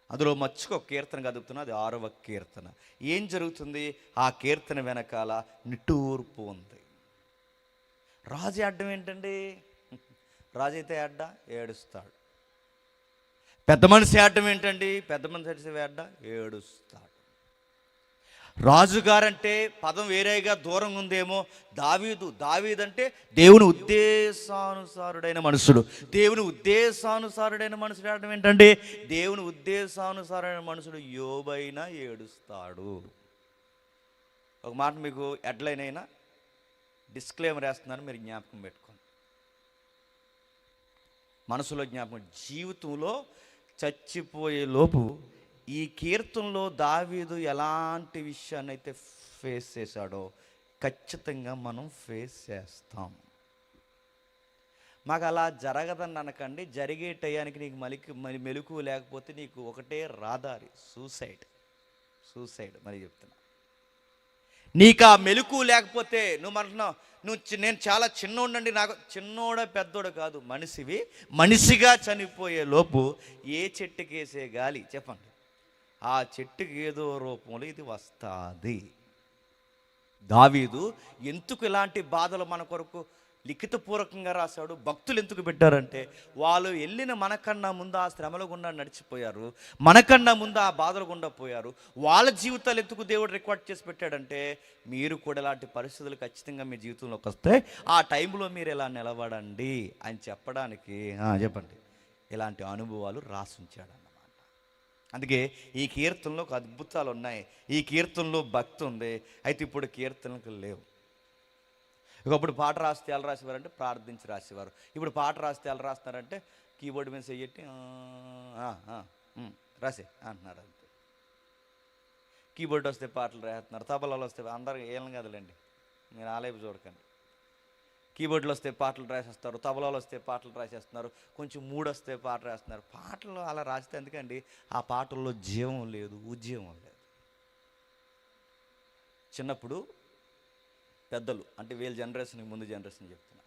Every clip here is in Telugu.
అందులో మచ్చుకు ఒక కీర్తన కదుపుతున్నా, అది 6వ కీర్తన. ఏం జరుగుతుంది? ఆ కీర్తన వెనకాల నిట్టూర్పు ఉంది. రాజు అడ్డం ఏంటండి? రాజు అయితే అడ్డ ఏడుస్తాడు. పెద్ద మనిషి అడ్డం ఏంటండి? పెద్ద మనిషి అడ్డ ఏడుస్తాడు. రాజుగారంటే పదం వేరేగా దూరంగా ఉందేమో. దావీదంటే దేవుని ఉద్దేశానుసారుడైన మనుషుడు. దేవుని ఉద్దేశానుసారుడైన మనుషుడు అంటే ఏంటంటే, దేవుని ఉద్దేశానుసారుడైన మనుషుడు యోబైనా ఏడుస్తాడు. ఒక మాట మీకు హెడ్లైన్ అయినా డిస్క్లైమర్ వేస్తున్నాను, మీరు జ్ఞాపకం పెట్టుకోండి. మనసులో జ్ఞాపకం. జీవితంలో చచ్చిపోయే లోపు ఈ కీర్తనలో దావీదు ఎలాంటి విషయాన్ని అయితే ఫేస్ చేశాడో ఖచ్చితంగా మనం ఫేస్ చేస్తాం. మాకు అలా జరగదని అనకండి. జరిగే టయానికి నీకు మెలకు లేకపోతే నీకు ఒకటే రాదారి, సూసైడ్. మరి చెప్తున్నా, నీకు ఆ మెలకు లేకపోతే నువ్వు అంటున్నావు, నేను చాలా చిన్నోడండి, నాకు చిన్నోడ పెద్దోడు కాదు, మనిషిగా చనిపోయే లోపు ఏ చెట్టుకేసే గాలి చెప్పండి, ఆ చెట్టుకి ఏదో రూపంలో ఇది వస్తుంది. దావీదు ఎందుకు ఇలాంటి బాధలు మన కొరకు లిఖితపూర్వకంగా రాశాడు? భక్తులు ఎందుకు పెట్టారంటే, వాళ్ళు వెళ్ళిన మనకన్నా ముందు ఆ శ్రమల గుండా నడిచిపోయారు, మనకన్నా ముందు ఆ బాధల గుండా పోయారు. వాళ్ళ జీవితాలు ఎందుకు దేవుడు రికార్డ్ చేసి పెట్టాడంటే, మీరు కూడా ఇలాంటి పరిస్థితులు ఖచ్చితంగా మీ జీవితంలోకి వస్తే ఆ టైంలో మీరు ఇలా నిలబడండి అని చెప్పడానికి చెప్పండి, ఇలాంటి అనుభవాలు రాసుంచాడు. అందుకే ఈ కీర్తనలో ఒక అద్భుతాలు ఉన్నాయి. ఈ కీర్తనలో భక్తి ఉంది. అయితే ఇప్పుడు కీర్తనలకు లేవు. ఒకప్పుడు పాట రాస్తే ఎలా రాసేవారంటే ప్రార్థించి రాసేవారు. ఇప్పుడు పాట రాస్తే ఎలా రాస్తున్నారంటే కీబోర్డ్ మీద చెయ్యట్టి రాసే అంటున్నారు. అంతే. కీబోర్డ్ వస్తే పాటలు రాస్తున్నారు, తబలాలు వస్తే అందరు ఏం కదలండి, మీరు ఆలయపు చూడకండి. కీబోర్డ్లు వస్తే పాటలు రాసేస్తారు, తబలాలు వస్తే పాటలు రాసేస్తున్నారు, కొంచెం మూడు వస్తే పాట రాస్తున్నారు. పాటలు అలా రాస్తే ఎందుకండి, ఆ పాటల్లో జీవం లేదు, ఉద్యమం లేదు. చిన్నప్పుడు పెద్దలు అంటే వీళ్ళ జనరేషన్కి ముందు జనరేషన్ చెప్తున్నా,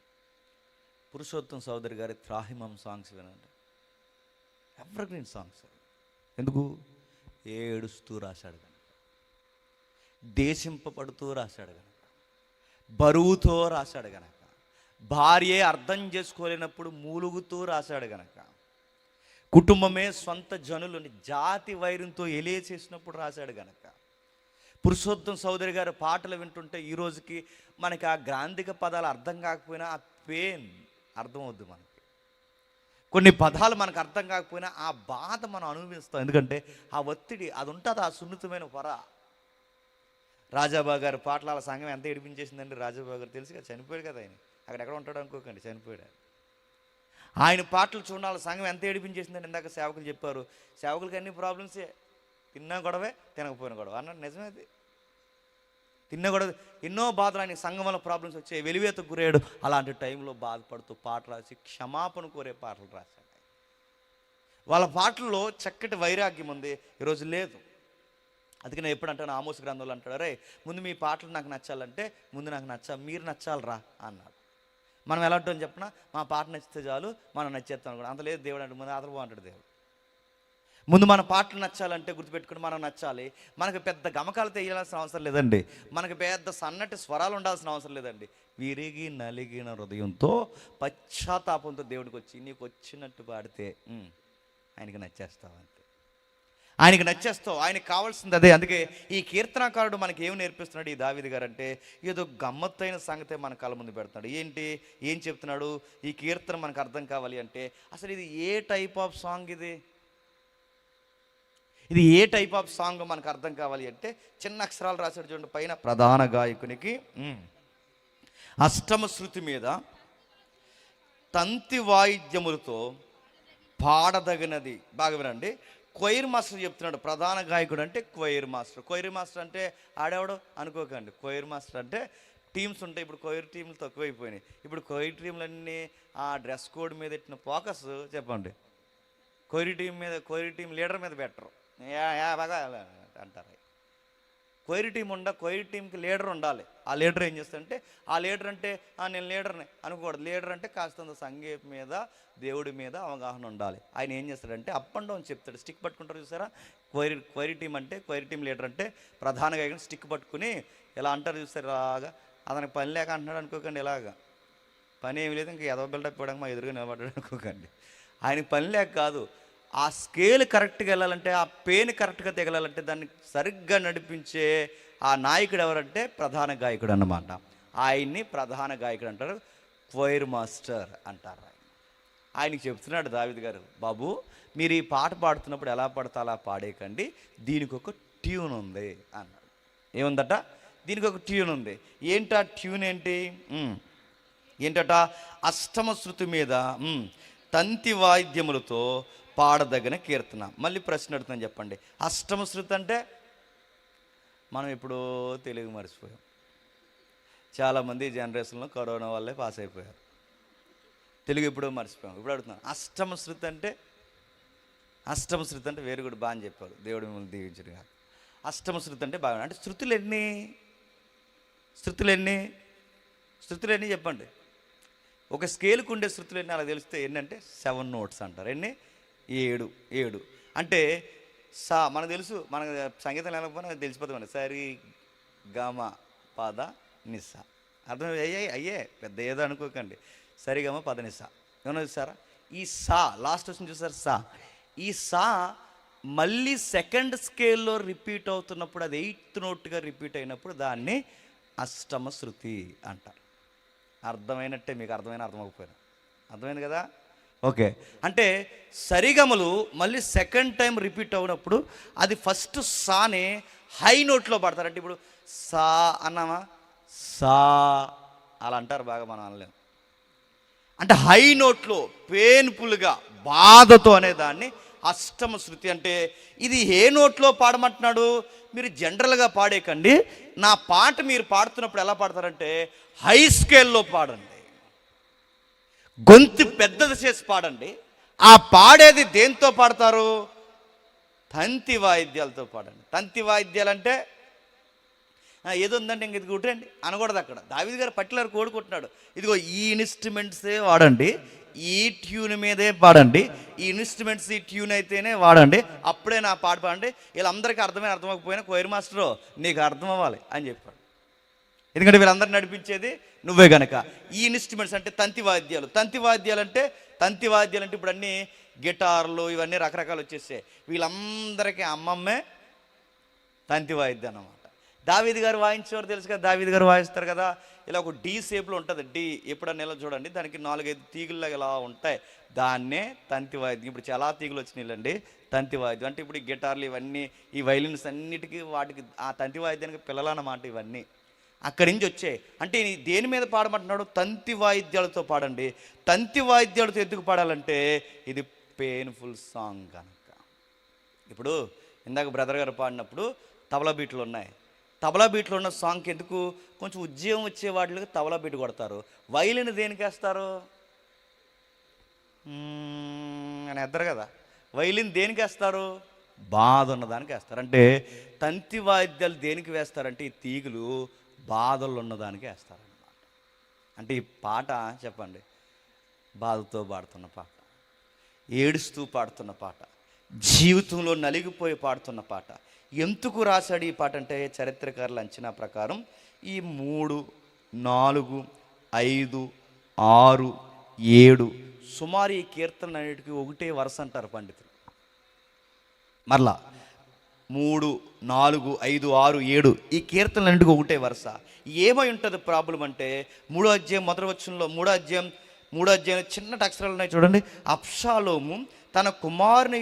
పురుషోత్తం చౌదరి గారి త్రాహిమం సాంగ్స్ వినండి, ఎవర్ గ్రీన్ సాంగ్స్. ఎందుకు? ఏడుస్తూ రాశాడు కనుక, దేశింపబడుతూ రాశాడు కనుక, బరువుతో రాశాడు కనుక, భార్యే అర్థం చేసుకోలేనప్పుడు మూలుగుతూ రాశాడు గనక, కుటుంబమే సొంత జనులని జాతి వైరంతో ఎలేచేసినప్పుడు రాశాడు గనక, పురుషోత్తం చౌదరి గారి పాటలు వింటుంటే ఈరోజుకి మనకి ఆ గ్రాంధిక పదాలు అర్థం కాకపోయినా ఆ పెయిన్ అర్థమవుద్ది. మనకి కొన్ని పదాలు మనకు అర్థం కాకపోయినా ఆ బాధ మనం అనుభవిస్తాం. ఎందుకంటే ఆ ఒత్తిడి అది ఉంటుంది, ఆ సున్నితమైన పొర. రాజాబాబు గారి పాటలు అలా సంఘం ఎంత ఏడిపించేసిందండి. రాజాబాబు గారు తెలుసు కదా, చనిపోయాడు కదా, ఆయన అక్కడెక్కడ ఉంటాడు అనుకోకండి, చనిపోయాడు. ఆయన పాటలు చూడాలి, సంఘం ఎంత ఏడిపించేసిందండి. ఇందాక సేవకులు చెప్పారు, సేవకులకి అన్ని ప్రాబ్లమ్సే, తిన్నా గొడవే, తినకపోయిన గొడవ అన్నాడు. నిజమే, అది తిన్న గొడవ. ఎన్నో బాధలు ఆయన సంఘం వల్ల ప్రాబ్లమ్స్ వచ్చాయి, వెలివేతకు గురయ్యాడు. అలాంటి టైంలో బాధపడుతూ పాట రాసి క్షమాపణ కోరే పాటలు రాశాడు. వాళ్ళ పాటల్లో చక్కటి వైరాగ్యం ఉంది, ఈరోజు లేదు. అందుకే నేను ఎప్పుడు అంటాను, ఆమోస్ గ్రంథంలో అంటాడు, అరే ముందు మీ పాటలు నాకు నచ్చాలంటే ముందు నాకు మీరు నచ్చాలరా అన్నాడు. మనం ఎలా ఉంటామని చెప్పినా, మా పాట నచ్చితే చాలు, మనం నచ్చేస్తాం అనుకోండి. అంత లేదు, దేవుడు అంటే ముందు అతను బాగుంటాడు. దేవుడు ముందు మన పాటలు నచ్చాలంటే గుర్తుపెట్టుకుని మనం నచ్చాలి. మనకు పెద్ద గమకాలతో వేయాల్సిన అవసరం లేదండి, మనకు పెద్ద సన్నటి స్వరాలు ఉండాల్సిన అవసరం లేదండి. విరిగి నలిగిన హృదయంతో పశ్చాత్తాపంతో దేవుడికి వచ్చి నీకు వచ్చినట్టు పాడితే ఆయనకి నచ్చేస్తావు. అంతే, ఆయనకి నచ్చేస్తావు, ఆయనకి కావాల్సింది అదే. అందుకే ఈ కీర్తనాకారుడు మనకి ఏం నేర్పిస్తున్నాడు ఈ దావీదు గారు అంటే, ఏదో గమ్మత్తైన సంగతే మన కళ్ళ ముందు పెడుతున్నాడు. ఏం చెప్తున్నాడు? ఈ కీర్తన మనకు అర్థం కావాలి అంటే అసలు ఇది ఏ టైప్ ఆఫ్ సాంగ్, ఇది ఏ టైప్ ఆఫ్ సాంగ్ మనకు అర్థం కావాలి అంటే, చిన్న అక్షరాలు రాశాడు చూడండి పైన, ప్రధాన గాయకునికి అష్టమ శృతి మీద తంతి వాయిద్యములతో పాడదగినది. బాగా వినండి, క్వైర్ మాస్టర్ చెప్తున్నాడు. ప్రధాన గాయకుడు అంటే క్వైర్ మాస్టర్ అంటే ఆడేవాడు అనుకోకండి. క్వైర్ మాస్టర్ అంటే టీమ్స్ ఉంటాయి. ఇప్పుడు క్వైర్ టీంలు తక్కువైపోయినాయి. ఇప్పుడు క్వైర్ టీంలన్నీ ఆ డ్రెస్ కోడ్ మీద పెట్టిన ఫోకస్ చెప్పండి, క్వైర్ టీం లీడర్ మీద పెట్టరు, బాగా అంటారు. క్వైరీ టీం క్వైరీ టీంకి లీడర్ ఉండాలి. ఆ లీడర్ ఏం చేస్తాడంటే, ఆ లీడర్ అంటే నేను లీడర్ని అనుకోకూడదు. లీడర్ అంటే కాస్తంత సంగీతం మీద, దేవుడి మీద అవగాహన ఉండాలి. ఆయన ఏం చేస్తాడంటే అప్ అండ్ డౌన్ చెప్తాడు. స్టిక్ పట్టుకుంటారు చూసారా, క్వైరీ టీం అంటే, క్వైరీ టీం లీడర్ అంటే ప్రధాన గాయకుడు స్టిక్ పట్టుకుని ఇలా అంటారు చూస్తారు. ఇలాగా అతనికి పని లేక అంటున్నాడు అనుకోకండి. ఇలాగా పని ఏమి లేదు, ఇంకా ఎదవ బిల్డప్ ఇవ్వడానికి మా ఎదురుగా నిలబడ్డాడు అనుకోకండి. ఆయనకి పని లేక కాదు, ఆ స్కేల్ కరెక్ట్గా వెళ్ళాలంటే, ఆ పెయిన్ కరెక్ట్గా తెగలాలంటే దాన్ని సరిగ్గా నడిపించే ఆ నాయకుడు ఎవరంటే ప్రధాన గాయకుడు అన్నమాట. ఆయన్ని ప్రధాన గాయకుడు అంటారు, క్వైర్ మాస్టర్ అంటారు. ఆయనకి చెప్తున్నాడు దావీదు గారు, బాబు మీరు ఈ పాట పాడుతున్నప్పుడు ఎలా పడితే అలా పాడేయకండి, దీనికి ఒక ట్యూన్ ఉంది అన్నాడు. ఏముందట? దీనికి ఒక ట్యూన్ ఉంది. ఏంటా ట్యూన్ ఏంటట? అష్టమ శృతి మీద తంతి వాయిద్యములతో పాడదగిన కీర్తన. మళ్ళీ ప్రశ్న అడుగుతాను, చెప్పండి. అష్టమ శృతి అంటే మనం ఇప్పుడు తెలుగు మర్చిపోయాం. చాలామంది జనరేషన్లో కరోనా వల్లే పాస్ అయిపోయారు, తెలుగు ఎప్పుడో మర్చిపోయాం. ఇప్పుడు అడుగుతున్నాను, అష్టమ శృతి అంటే? అష్టమ శృతి అంటే వెరీ గుడ్, బాగా అని చెప్పారు, దేవుడు మిమ్మల్ని దీవించడు కాదు. అష్టమ శృతి అంటే బాగా, అంటే శృతులు ఎన్ని చెప్పండి. ఒక స్కేల్కి ఉండే శృతులు ఎన్ని అలా తెలిస్తే ఎన్నంటే 7 notes అంటారు. ఎన్ని? 7 అంటే సా మనకు తెలుసు, మనకు సంగీతం లేకపోయినా తెలిసిపోతామండి. సరి గమ పద నిస, అర్థం అయ్యే పెద్ద ఏదో అనుకోకండి. సరిగమ పద నిస ఏమన్నా చూసారా? ఈ సా లాస్ట్ వచ్చింది చూసారు, సా. ఈ సా మళ్ళీ సెకండ్ స్కేల్లో రిపీట్ అవుతున్నప్పుడు, అది 8th noteగా రిపీట్ అయినప్పుడు దాన్ని అష్టమ శృతి అంటారు. అర్థమైనట్టే మీకు, అర్థమైపోయినా అర్థమైంది కదా? ఓకే. అంటే సరిగమలు మళ్ళీ సెకండ్ టైం రిపీట్ అవునప్పుడు అది ఫస్ట్ సానే హై నోట్లో పాడతారు. అంటే ఇప్పుడు సా అన్నామా, సా అలా అంటారు, బాగా మనం అనలేము. అంటే హై నోట్లో పెయిన్ఫుల్గా, బాధతో అనేదాన్ని అష్టమ శృతి. అంటే ఇది ఏ నోట్లో పాడమంటున్నాడు? మీరు జనరల్గా పాడేకండి, నా పాట మీరు పాడుతున్నప్పుడు ఎలా పాడతారంటే హై స్కేల్లో పాడండి, గొంతు పెద్దది చేసి పాడండి. ఆ పాడేది దేంతో పాడతారు? తంతి వాయిద్యాలతో పాడండి. తంతి వాయిద్యాలు అంటే ఏదో ఉందంటే ఇంక ఇది కుట్టండి అనకూడదు. అక్కడ దావీదు గారు పర్టికులర్ కోడుకుంటున్నాడు, ఇదిగో ఈ ఇన్స్ట్రుమెంట్సే వాడండి, ఈ ట్యూన్ మీదే పాడండి, ఈ ఇన్స్ట్రుమెంట్స్ ఈ ట్యూన్ అయితేనే వాడండి, అప్పుడే నా పాట పాడండి. వీళ్ళందరికీ అర్థమైపోయినా క్వైర్ మాస్టరు నీకు అర్థం అవ్వాలి అని చెప్పాడు. ఎందుకంటే వీళ్ళందరూ నడిపించేది నువ్వే గనక. ఈ ఇన్స్ట్రుమెంట్స్ అంటే తంతి వాయిద్యాలు. తంతి వాయిద్యాలు అంటే ఇప్పుడు అన్నీ గిటార్లు ఇవన్నీ రకరకాలు వచ్చేసాయి. వీళ్ళందరికీ అమ్మమ్మే తంతి వాయిద్యం అన్నమాట. దావీదు గారు వాయించేవారు తెలుసు కదా, దావీదు గారు వాయిస్తారు కదా, ఇలా ఒక డి షేప్లో ఉంటుంది. డి ఎప్పుడన్నా ఇలా చూడండి, దానికి 4-5 తీగుల్లాగా ఇలా ఉంటాయి, దాన్నే తంతి వాయిద్యం. ఇప్పుడు చాలా తీగులు వచ్చినాయిలండి తంతి వాయిద్యం. అంటే ఇప్పుడు ఈ గిటార్లు ఇవన్నీ, ఈ వైలిన్స్ అన్నిటికీ వాటికి ఆ తంతి వాయిద్యానికి పిల్లలన్నమాట ఇవన్నీ, అక్కడి నుంచి వచ్చాయి. అంటే దేని మీద పాడమంటున్నాడు? తంతి వాయిద్యాలతో పాడండి. తంతి వాయిద్యాలతో ఎందుకు పాడాలంటే ఇది పెయిన్ఫుల్ సాంగ్ కనుక. ఇప్పుడు ఇందాక బ్రదర్ గారు పాడినప్పుడు తబలా బీట్లు ఉన్నాయి. తబలా బీట్లు ఉన్న సాంగ్కి ఎందుకు? కొంచెం ఉద్యోగం వచ్చే వాటికి తబలా బీట్ కొడతారు. వైలిన్ దేనికి వేస్తారు అని ఎద్దరు కదా. వైలిన్ దేనికి వేస్తారు? బాధ ఉన్నదానికి వేస్తారు. అంటే తంతి వాయిద్యాలు దేనికి వేస్తారంటే ఈ తీగులు బాధలు ఉన్నదానికి వేస్తారన్నమాట. అంటే ఈ పాట చెప్పండి, బాధతో పాడుతున్న పాట, ఏడుస్తూ పాడుతున్న పాట, జీవితంలో నలిగిపోయి పాడుతున్న పాట. ఎందుకు రాశాడు ఈ పాట అంటే చరిత్రకారుల అంచనా ప్రకారం ఈ 3, 4, 5, 6, 7 సుమారు ఈ కీర్తనలు అన్నిటికీ ఒకటే వరుస అంటారు పండితులు. మరలా 3, 4, 5, 6, 7 ఈ కీర్తనలు అన్నిటికీ ఒకటే వరుస. ఏమై ఉంటుంది ప్రాబ్లం అంటే 3వ అధ్యాయం మొదటి వచనంలో, 3వ అధ్యాయం చిన్న అక్షరాలు ఉన్నాయి చూడండి. అబ్షాలోము తన కుమారుని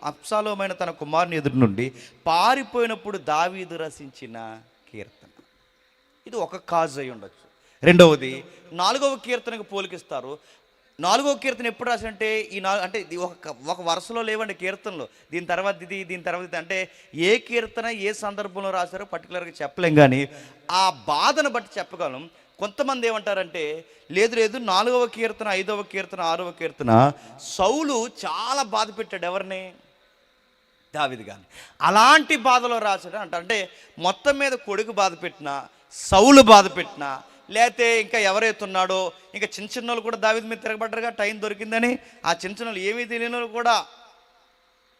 అబ్షాలోమైన తన కుమారుని ఎదుటి నుండి పారిపోయినప్పుడు దావీదు రచించిన కీర్తన. ఇది ఒక కాజ్ అయి ఉండొచ్చు. రెండవది 4వ కీర్తనకు పోలికిస్తారు. 4వ కీర్తన ఎప్పుడు రాశారంటే అంటే ఒక వరుసలో లేవండి కీర్తనలు, దీని తర్వాత ఇది అంటే ఏ కీర్తన ఏ సందర్భంలో రాశారో పర్టికులర్గా చెప్పలేం, కానీ ఆ బాధను బట్టి చెప్పగలం. కొంతమంది ఏమంటారంటే లేదు 4వ కీర్తన, 5వ కీర్తన, 6వ కీర్తన సౌలు చాలా బాధ పెట్టాడు ఎవరిని? దావీదు గారిని. అలాంటి బాధలో రాశాడు అంటే మొత్తం మీద కొడుకు బాధ పెట్టినా, సౌలు బాధ పెట్టినా, లేకపోతే ఇంకా ఎవరైతే ఉన్నాడో ఇంకా చిన్న చిన్నోళ్ళు కూడా దావీదు మీద తిరగబడ్డారుగా టైం దొరికిందని. ఆ చిన్న చిన్నోళ్ళు ఏమీ తెలియని వాళ్ళు కూడా,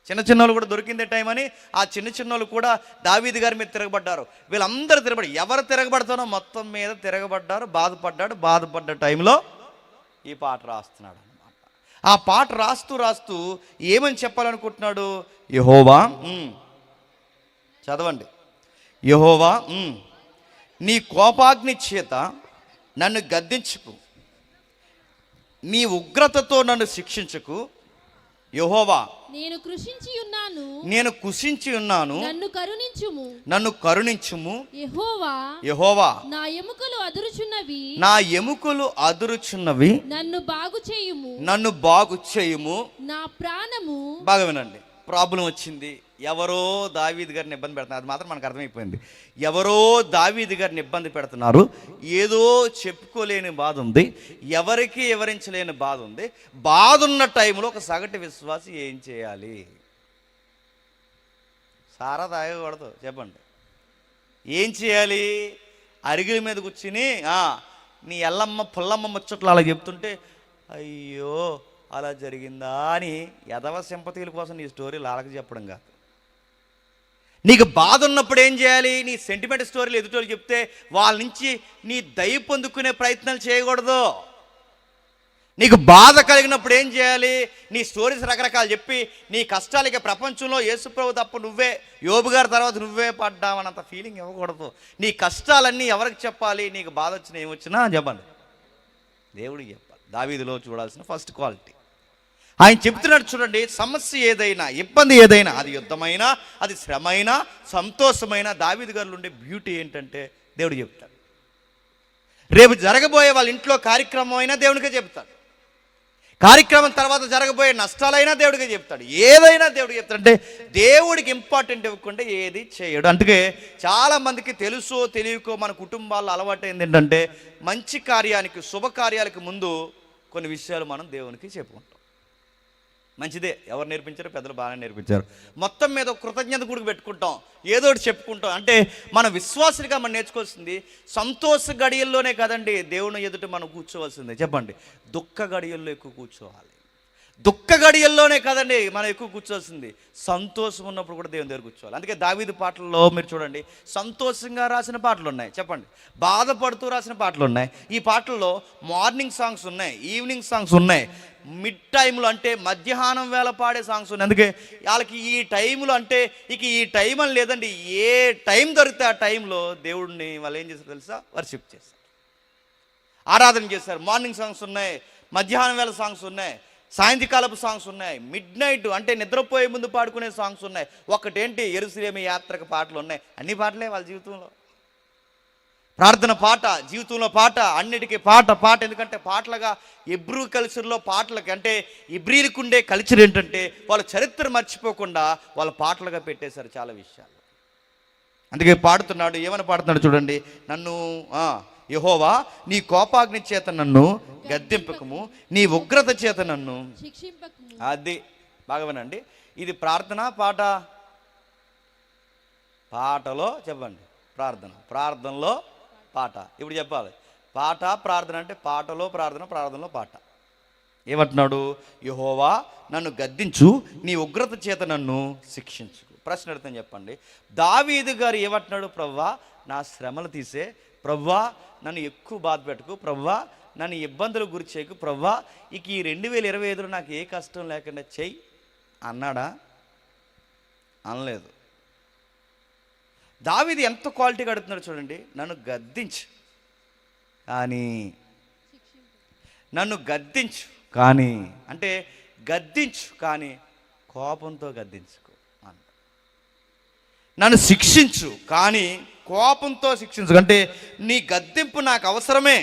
చిన్నోళ్ళు కూడా దొరికిందే టైం అని ఆ చిన్నోళ్ళు కూడా దావీదు గారి మీద తిరగబడ్డారు. వీళ్ళందరూ ఎవరు తిరగబడతానో మొత్తం మీద తిరగబడ్డారు. బాధపడ్డ టైంలో ఈ పాట రాస్తున్నాడు అనమాట. ఆ పాట రాస్తూ ఏమని చెప్పాలనుకుంటున్నాడు? యెహోవా, చదవండి. యెహోవా, నీ కోపాగ్ని చేత నన్ను గద్దించుకు, నీ ఉగ్రతతో నన్ను శిక్షించుకు. యెహోవా, నేను కృషించి ఉన్నాను, నన్ను కరుణించుము. యెహోవా, నా ఎముకలు అదురుచున్నవి, నన్ను బాగు చేయుము. నా ప్రాణము. బాగా వినండి, ప్రాబ్లం వచ్చింది. ఎవరో దావీదు గారిని ఇబ్బంది పెడుతున్నారు, అది మాత్రం మనకు అర్థమైపోయింది. ఎవరో దావీదు గారిని ఇబ్బంది పెడుతున్నారు, ఏదో చెప్పుకోలేని బాధ ఉంది, ఎవరికి వివరించలేని బాధ ఉంది. బాధ ఉన్న టైంలో ఒక సగటు విశ్వాసి ఏం చేయాలి? సారా తాగకూడదు, చెప్పండి. ఏం చేయాలి? అరిగిల మీద కూర్చుని నీ ఎల్లమ్మ పుల్లమ్మ ముచ్చట్లు అలా చెప్తుంటే అయ్యో అలా జరిగిందా అని ఎదవ సింపతీల కోసం నీ స్టోరీలు అలాగ చెప్పడం కాదు. నీకు బాధ ఉన్నప్పుడు ఏం చేయాలి? నీ సెంటిమెంట్ స్టోరీలు ఎదుటోళ్ళు చెప్తే వాళ్ళ నుంచి నీ దయ పొందుకునే ప్రయత్నాలు చేయకూడదు. నీకు బాధ కలిగినప్పుడు ఏం చేయాలి? నీ స్టోరీస్ రకరకాలు చెప్పి నీ కష్టాలకి ప్రపంచంలో యేసుప్రభు తప్ప నువ్వే, యోబు గారి తర్వాత నువ్వే పడ్డావనంత ఫీలింగ్ ఇవ్వకూడదు. నీ కష్టాలన్నీ ఎవరికి చెప్పాలి? నీకు బాధ వచ్చినా ఏమొచ్చినా చెప్పండి, దేవుడికి చెప్పాలి. దావీదులో చూడాల్సిన ఫస్ట్ క్వాలిటీ ఆయన చెప్తున్నాడు. చూడండి, సమస్య ఏదైనా, ఇబ్బంది ఏదైనా, అది యుద్ధమైనా, అది శ్రమైనా, సంతోషమైన, దావీదు గారిలో ఉండే బ్యూటీ ఏంటంటే దేవుడు చెప్తాడు. రేపు జరగబోయే వాళ్ళ ఇంట్లో కార్యక్రమం అయినా దేవుడికే చెప్తాడు, కార్యక్రమం తర్వాత జరగబోయే నష్టాలైనా దేవుడికే చెప్తాడు, ఏదైనా దేవుడికి చెప్తాడు. అంటే దేవుడికి ఇంపార్టెంట్ ఇవ్వకుండా ఏది చేయడు. అందుకే చాలామందికి తెలుసో తెలియకో మన కుటుంబాల్లో అలవాటు ఏంటంటే మంచి కార్యానికి, శుభకార్యాలకు ముందు కొన్ని విషయాలు మనం దేవునికి చెప్పుకుంటాం. మంచిదే, ఎవరు నేర్పించారో? పెద్దలు బాగానే నేర్పించారు. మొత్తం మీద కృతజ్ఞత కూడా పెట్టుకుంటాం, ఏదో ఒకటి చెప్పుకుంటాం. అంటే మన విశ్వాసులుగా మనం నేర్చుకోవాల్సింది సంతోష గడియల్లోనే కదండి దేవుని ఎదుట మనం కూర్చోవలసిందే. చెప్పండి, దుఃఖ గడియల్లో ఎక్కువ కూర్చోవాలి. దుఃఖ గడియల్లోనే కదండి మనం ఎక్కువ కూర్చోవాల్సింది. సంతోషం ఉన్నప్పుడు కూడా దేవుని దగ్గర కూర్చోవాలి. అందుకే దావీదు పాటల్లో మీరు చూడండి, సంతోషంగా రాసిన పాటలు ఉన్నాయి, చెప్పండి, బాధపడుతూ రాసిన పాటలు ఉన్నాయి. ఈ పాటల్లో మార్నింగ్ సాంగ్స్ ఉన్నాయి, ఈవినింగ్ సాంగ్స్ ఉన్నాయి, మిడ్ టైంలో అంటే మధ్యాహ్నం వేళ పాడే సాంగ్స్ ఉన్నాయి. అందుకే వాళ్ళకి ఈ టైంలో అంటే ఇక ఈ టైం అని లేదండి, ఏ టైం దొరికితే ఆ టైంలో దేవుడిని వాళ్ళు ఏం చేస్తారు తెలుసా? వర్షిప్ చేస్తారు, ఆరాధన చేస్తారు. మార్నింగ్ సాంగ్స్ ఉన్నాయి, మధ్యాహ్నం వేళ సాంగ్స్ ఉన్నాయి, సాయంత్రకాలపు సాంగ్స్ ఉన్నాయి, మిడ్ నైట్ అంటే నిద్రపోయే ముందు పాడుకునే సాంగ్స్ ఉన్నాయి. ఒకటేంటి, యెరూషలేము యాత్రకు పాటలు ఉన్నాయి. అన్ని పాటలే వాళ్ళ జీవితంలో. ప్రార్థన పాట, జీవితంలో పాట, అన్నిటికీ పాట. ఎందుకంటే పాటలుగా ఎబ్రూ కల్చర్లో పాటలకి అంటే ఇబ్రీలకు ఉండే కల్చర్ ఏంటంటే వాళ్ళ చరిత్ర మర్చిపోకుండా వాళ్ళ పాటలుగా పెట్టేశారు చాలా విషయాలు. అందుకే పాడుతున్నాడు, ఏమని పాడుతున్నాడు చూడండి, నన్ను యెహోవా నీ కోపాగ్ని చేత నన్ను గద్దింపకము, నీ ఉగ్రత చేత నన్ను శిక్షింపకము. అది బాగా వినండి, ఇది ప్రార్థన పాట? పాటలో చెప్పండి, ప్రార్థనలో పాట. ఇప్పుడు చెప్పాలి, పాట ప్రార్థన అంటే పాటలో ప్రార్థన, ప్రార్థనలో పాట. ఏమంటున్నాడు? యెహోవా నన్ను గద్దించు, నీ ఉగ్రత చేత నన్ను శిక్షించు. ప్రశ్న అడుగుతాను, చెప్పండి. దావీదు గారు ఏమంటున్నాడు? ప్రభువా నా శ్రమలు తీసే, ప్రభువా నన్ను ఎక్కువ బాధ పెట్టుకు, ప్రభువా నన్ను ఇబ్బందులకు గురి చేయకు, ప్రభువా ఇక ఈ 2025లో నాకు ఏ కష్టం లేకుండా చెయ్యి అన్నాడా? అనలేదు. దావీదు ఎంత క్వాలిటీగా అడుగుతున్నాడు చూడండి, నన్ను గద్దించు కానీ, నన్ను గద్దించు కానీ, అంటే గద్దించు కానీ కోపంతో గద్దించుకో అన్న. నన్ను శిక్షించు కానీ కోపంతో శిక్షించు. అంటే నీ గద్దింపు నాకు అవసరమే,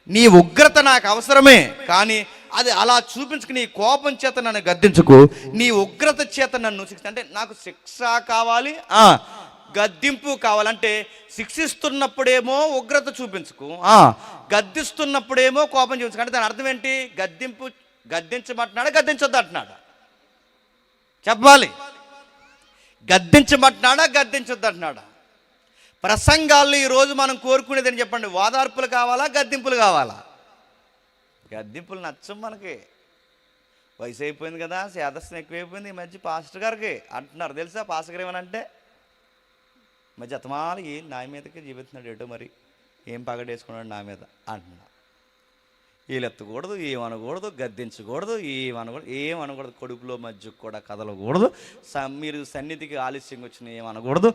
నీ ఉగ్రత నాకు అవసరమే, కానీ అది అలా చూపించుకు నీ కోపం చేత నన్ను గద్దించుకు, నీ ఉగ్రత చేత నన్ను శిక్ష. అంటే నాకు శిక్ష కావాలి, గద్దింపు కావాలంటే శిక్షిస్తున్నప్పుడేమో ఉగ్రత చూపించుకు, గద్దిస్తున్నప్పుడేమో కోపం చూపించుకు. అంటే దాని అర్థం ఏంటి? గద్దించమంటున్నాడా, గద్దించొద్దు అంటున్నాడా? చెప్పాలి. గద్దించమంటున్నాడా, గద్దించొద్దంటున్నాడా? ప్రసంగాల్లో ఈరోజు మనం కోరుకునేది అని చెప్పండి, వాదార్పులు కావాలా, గద్దింపులు కావాలా? గద్దింపులు నచ్చం మనకి. వయసు అయిపోయింది కదా, సేదస్సు ఎక్కువైపోయింది ఈ మధ్య పాస్టర్ గారికి అంటున్నారు. తెలుసా పాస్టర్ గారు ఏమనంటే, మధ్య అతమాలు నా మీదకి జీవిస్తున్నాడు ఏటో, మరి ఏం పగడేసుకున్నాడు నా మీద అంటున్నాడు. వీళ్ళు ఎత్తకూడదు, ఏమనకూడదు, గద్దించకూడదు, ఏమనకూడదు, కొడుకులో మధ్య కూడా కదలకూడదు, మీరు సన్నిధికి ఆలస్యంగా వచ్చిన ఏమనకూడదు,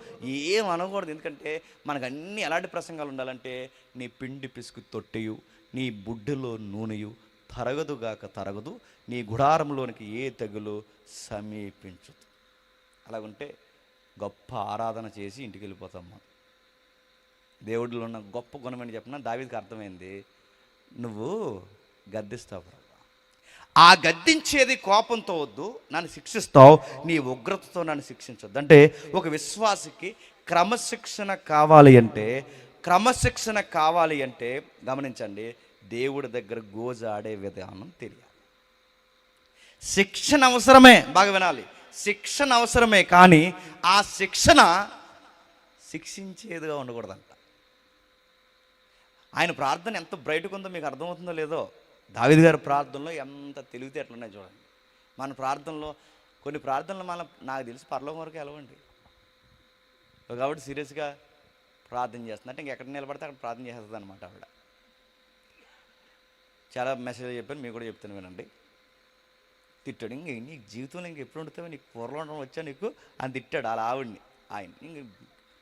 ఏమనకూడదు. ఎందుకంటే మనకు అన్నీ ఎలాంటి ప్రసంగాలు ఉండాలంటే, నీ పిండి పిసుకు తొట్టెయు, నీ బుడ్డలో నూనెయు తరగదుగాక తరగదు, నీ గుడారంలోనికి ఏ తెగులు సమీపించదు. అలాగుంటే గొప్ప ఆరాధన చేసి ఇంటికి వెళ్ళిపోతాం. మనం దేవుడిలో ఉన్న గొప్ప గుణం అని చెప్పినా దావీదుకి అర్థమైంది, నువ్వు గద్దిస్తావు ప్రభు. ఆ గద్దించేది కోపంతో వద్దు, నన్ను శిక్షిస్తావు, నీ ఉగ్రతతో నన్ను శిక్షించొద్దు. అంటే ఒక విశ్వాసికి క్రమశిక్షణ కావాలి అంటే గమనించండి, దేవుడి దగ్గర గోజాడే విధానం తెలియాలి. శిక్షణ అవసరమే, బాగా వినాలి, శిక్షణ అవసరమే, కానీ ఆ శిక్షణ శిక్షించేదిగా ఉండకూడదంట. ఆయన ప్రార్థన ఎంత బ్రైట్గా ఉందో మీకు అర్థమవుతుందో లేదో. దావీదు గారి ప్రార్థనలో ఎంత తెలివితేటలున్నాయి చూడండి. మన ప్రార్థనలో కొన్ని ప్రార్థనలు నాకు తెలిసి పరలోకం వరకు వెళ్ళవండి. కాబట్టి సీరియస్గా ప్రార్థన చేస్తుంది అంటే ఇంకెక్కడ నిలబడితే అక్కడ ప్రార్థన చేస్తుంది అనమాట ఆవిడ. చాలా మెసేజ్ చెప్పాను, మీకు కూడా చెప్తాను వినండి. తిట్టాడు, ఇంక నీకు జీవితంలో ఇంక ఎప్పుడు ఉండుతావు, నీకు కూరలో ఉండడం వచ్చా నీకు అని తిట్టాడు అలా ఆవిడ్ని. ఆయన ఇంక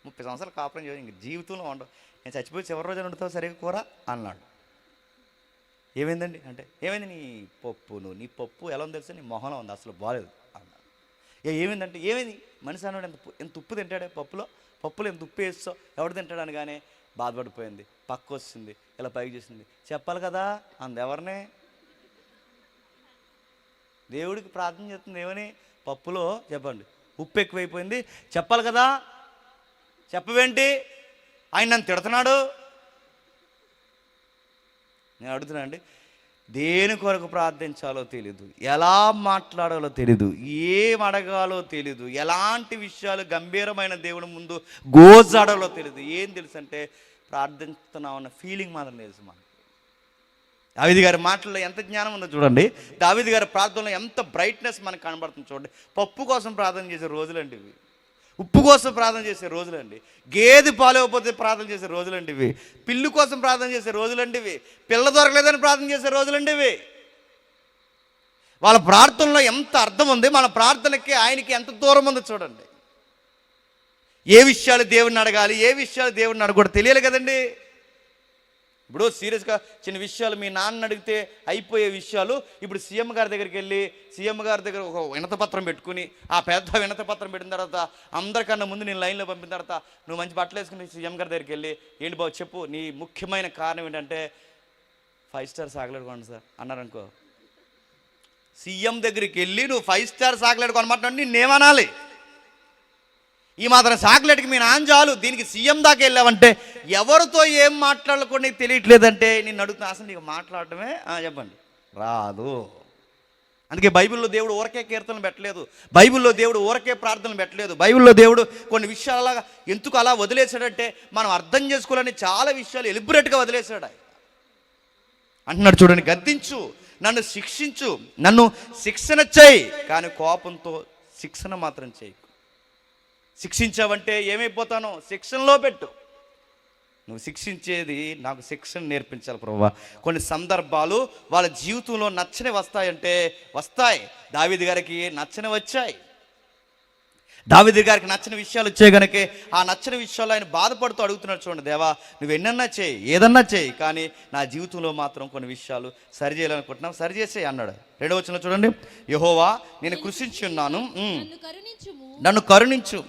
30 సంవత్సరాలు కాపురం చేయాలి, ఇంక జీవితంలో ఉండవు, నేను చచ్చిపోయి చివరి రోజున వండుతావు సరిగ్గా కూర అన్నాడు. ఏమైందండి అంటే, ఏమైంది నీ పప్పు ఎలా ఉంది తెలుసా, నీ మొహంలో ఉంది, అసలు బాగాలేదు అన్నాడు. ఏమైందంటే, ఏమైంది మనిషి అన్నాడు, ఎంత ఉప్పు తింటాడే పప్పులో ఎంత ఉప్పు వేస్తావు, ఎవడు తింటాడు అనగానే బాధపడిపోయింది, పక్క వస్తుంది, ఇలా పైకి చేసింది, చెప్పాలి కదా అంది. ఎవరినే? దేవుడికి ప్రార్థన చేస్తుంది ఏమని, పప్పులో చెప్పండి ఉప్పు ఎక్కువైపోయింది, చెప్పాలి కదా, చెప్పవేంటి, ఆయన నన్ను తిడుతున్నాడు. నేను అడుగుతున్నా అండి, దేని కొరకు ప్రార్థించాలో తెలీదు, ఎలా మాట్లాడాలో తెలీదు, ఏం అడగాలో తెలీదు, ఎలాంటి విషయాలు గంభీరమైన దేవుడి ముందు గోజాడాలో తెలీదు. ఏం తెలుసు అంటే ప్రార్థిస్తున్నామన్న ఫీలింగ్ మాత్రం తెలుసు మనకి. దావీదు గారి మాటల్లో ఎంత జ్ఞానం ఉందో చూడండి. దావీదు గారి ప్రార్థనలో ఎంత బ్రైట్నెస్ మనకు కనబడుతుంది చూడండి. పప్పు కోసం ప్రార్థన చేసే రోజులండి ఇవి, ఉప్పు కోసం ప్రార్థన చేసే రోజులండి, గేదె పాలు ఇవ్వకపోతే ప్రార్థన చేసే రోజులండి ఇవి, పిల్లు కోసం ప్రార్థన చేసే రోజులండి ఇవి, పిల్ల దొరకలేదని ప్రార్థన చేసే రోజులండి ఇవి. వాళ్ళ ప్రార్థనలో ఎంత అర్థం ఉంది, మన ప్రార్థనకి ఆయనకి ఎంత దూరం ఉందో చూడండి. ఏ విషయాలు దేవుడిని అడగాలి, ఏ విషయాలు దేవుడిని అడగకూడదు తెలియాలి కదండి. ఇప్పుడు సీరియస్గా చిన్న విషయాలు మీ నాన్న అడిగితే అయిపోయే విషయాలు, ఇప్పుడు సీఎం గారి దగ్గరికి వెళ్ళి సీఎం గారి దగ్గర ఒక వినతపత్రం పెట్టుకుని, ఆ పెద్ద వినతపత్రం పెట్టిన తర్వాత అందరికన్నా ముందు నేను లైన్లో పంపిన తర్వాత నువ్వు మంచి బట్టలు వేసుకుని సీఎం గారి దగ్గరికి వెళ్ళి, ఏంటి బాబు చెప్పు, నీ ముఖ్యమైన కారణం ఏంటంటే 5 స్టార్ చాక్లెట్ కొనండి సార్ అన్నారనుకో, సీఎం దగ్గరికి వెళ్ళి నువ్వు 5 స్టార్ చాక్లెట్ కొనమంటున్నాడు, నేనేమనాలి? ఈ మాత్రం చాక్లెట్కి మీ నాన్న చాలు, దీనికి సీఎం దాకా వెళ్ళావంటే ఎవరితో ఏం మాట్లాడకుండా నీకు తెలియట్లేదంటే నిన్ను అడుగుతున్నా, అసలు నీకు మాట్లాడటమే చెప్పండి రాదు. అందుకే బైబిల్లో దేవుడు ఊరకే కీర్తనలు పెట్టలేదు, బైబిల్లో దేవుడు ఊరకే ప్రార్థనలు పెట్టలేదు, బైబిల్లో దేవుడు కొన్ని విషయాలలాగా ఎందుకు అలా వదిలేశాడంటే మనం అర్థం చేసుకోవాలని చాలా విషయాలు ఎలిబరేట్గా వదిలేశాడు. అంటున్నాడు చూడండి, గద్దించు, నన్ను శిక్షించు, నన్ను శిక్షణ చేయి, కానీ కోపంతో శిక్షణ మాత్రం చేయి. శిక్షించావంటే ఏమైపోతానో శిక్షణలో పెట్టు. నువ్వు శిక్షించేది నాకు శిక్షణ నేర్పించాలి ప్రభువా. కొన్ని సందర్భాలు వాళ్ళ జీవితంలో నచ్చని వస్తాయంటే వస్తాయి. దావీదు గారికి నచ్చని వచ్చాయి, దావీదు గారికి నచ్చని విషయాలు వచ్చాయి కనుక ఆ నచ్చని విషయాలు ఆయన బాధపడుతూ అడుగుతున్నాడు చూడండి, దేవా నువ్వు ఎన్నన్నా చేయి, ఏదన్నా చేయి, కానీ నా జీవితంలో మాత్రం కొన్ని విషయాలు సరి చేయాలనుకుంటున్నావు, సరి చేసేయి అన్నాడు. 2వ వచనంలో చూడండి, యెహోవా నేను కృషించి ఉన్నాను, నన్ను కరుణించు,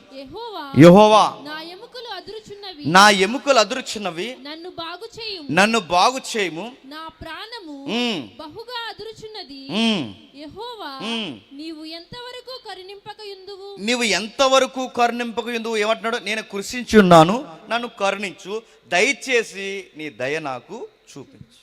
యెహోవా నా ఎముకలు అదురుచున్నవి, నన్ను బాగు చేయుము, నా ప్రాణము బహుగా అదురుచున్నది, యెహోవా నీవు ఎంతవరకు కరుణింపకయుందువు. ఏమంటున్నాడు, నేను కృషించి ఉన్నాను, నన్ను కరుణించు, దయచేసి నీ దయ నాకు చూపించు,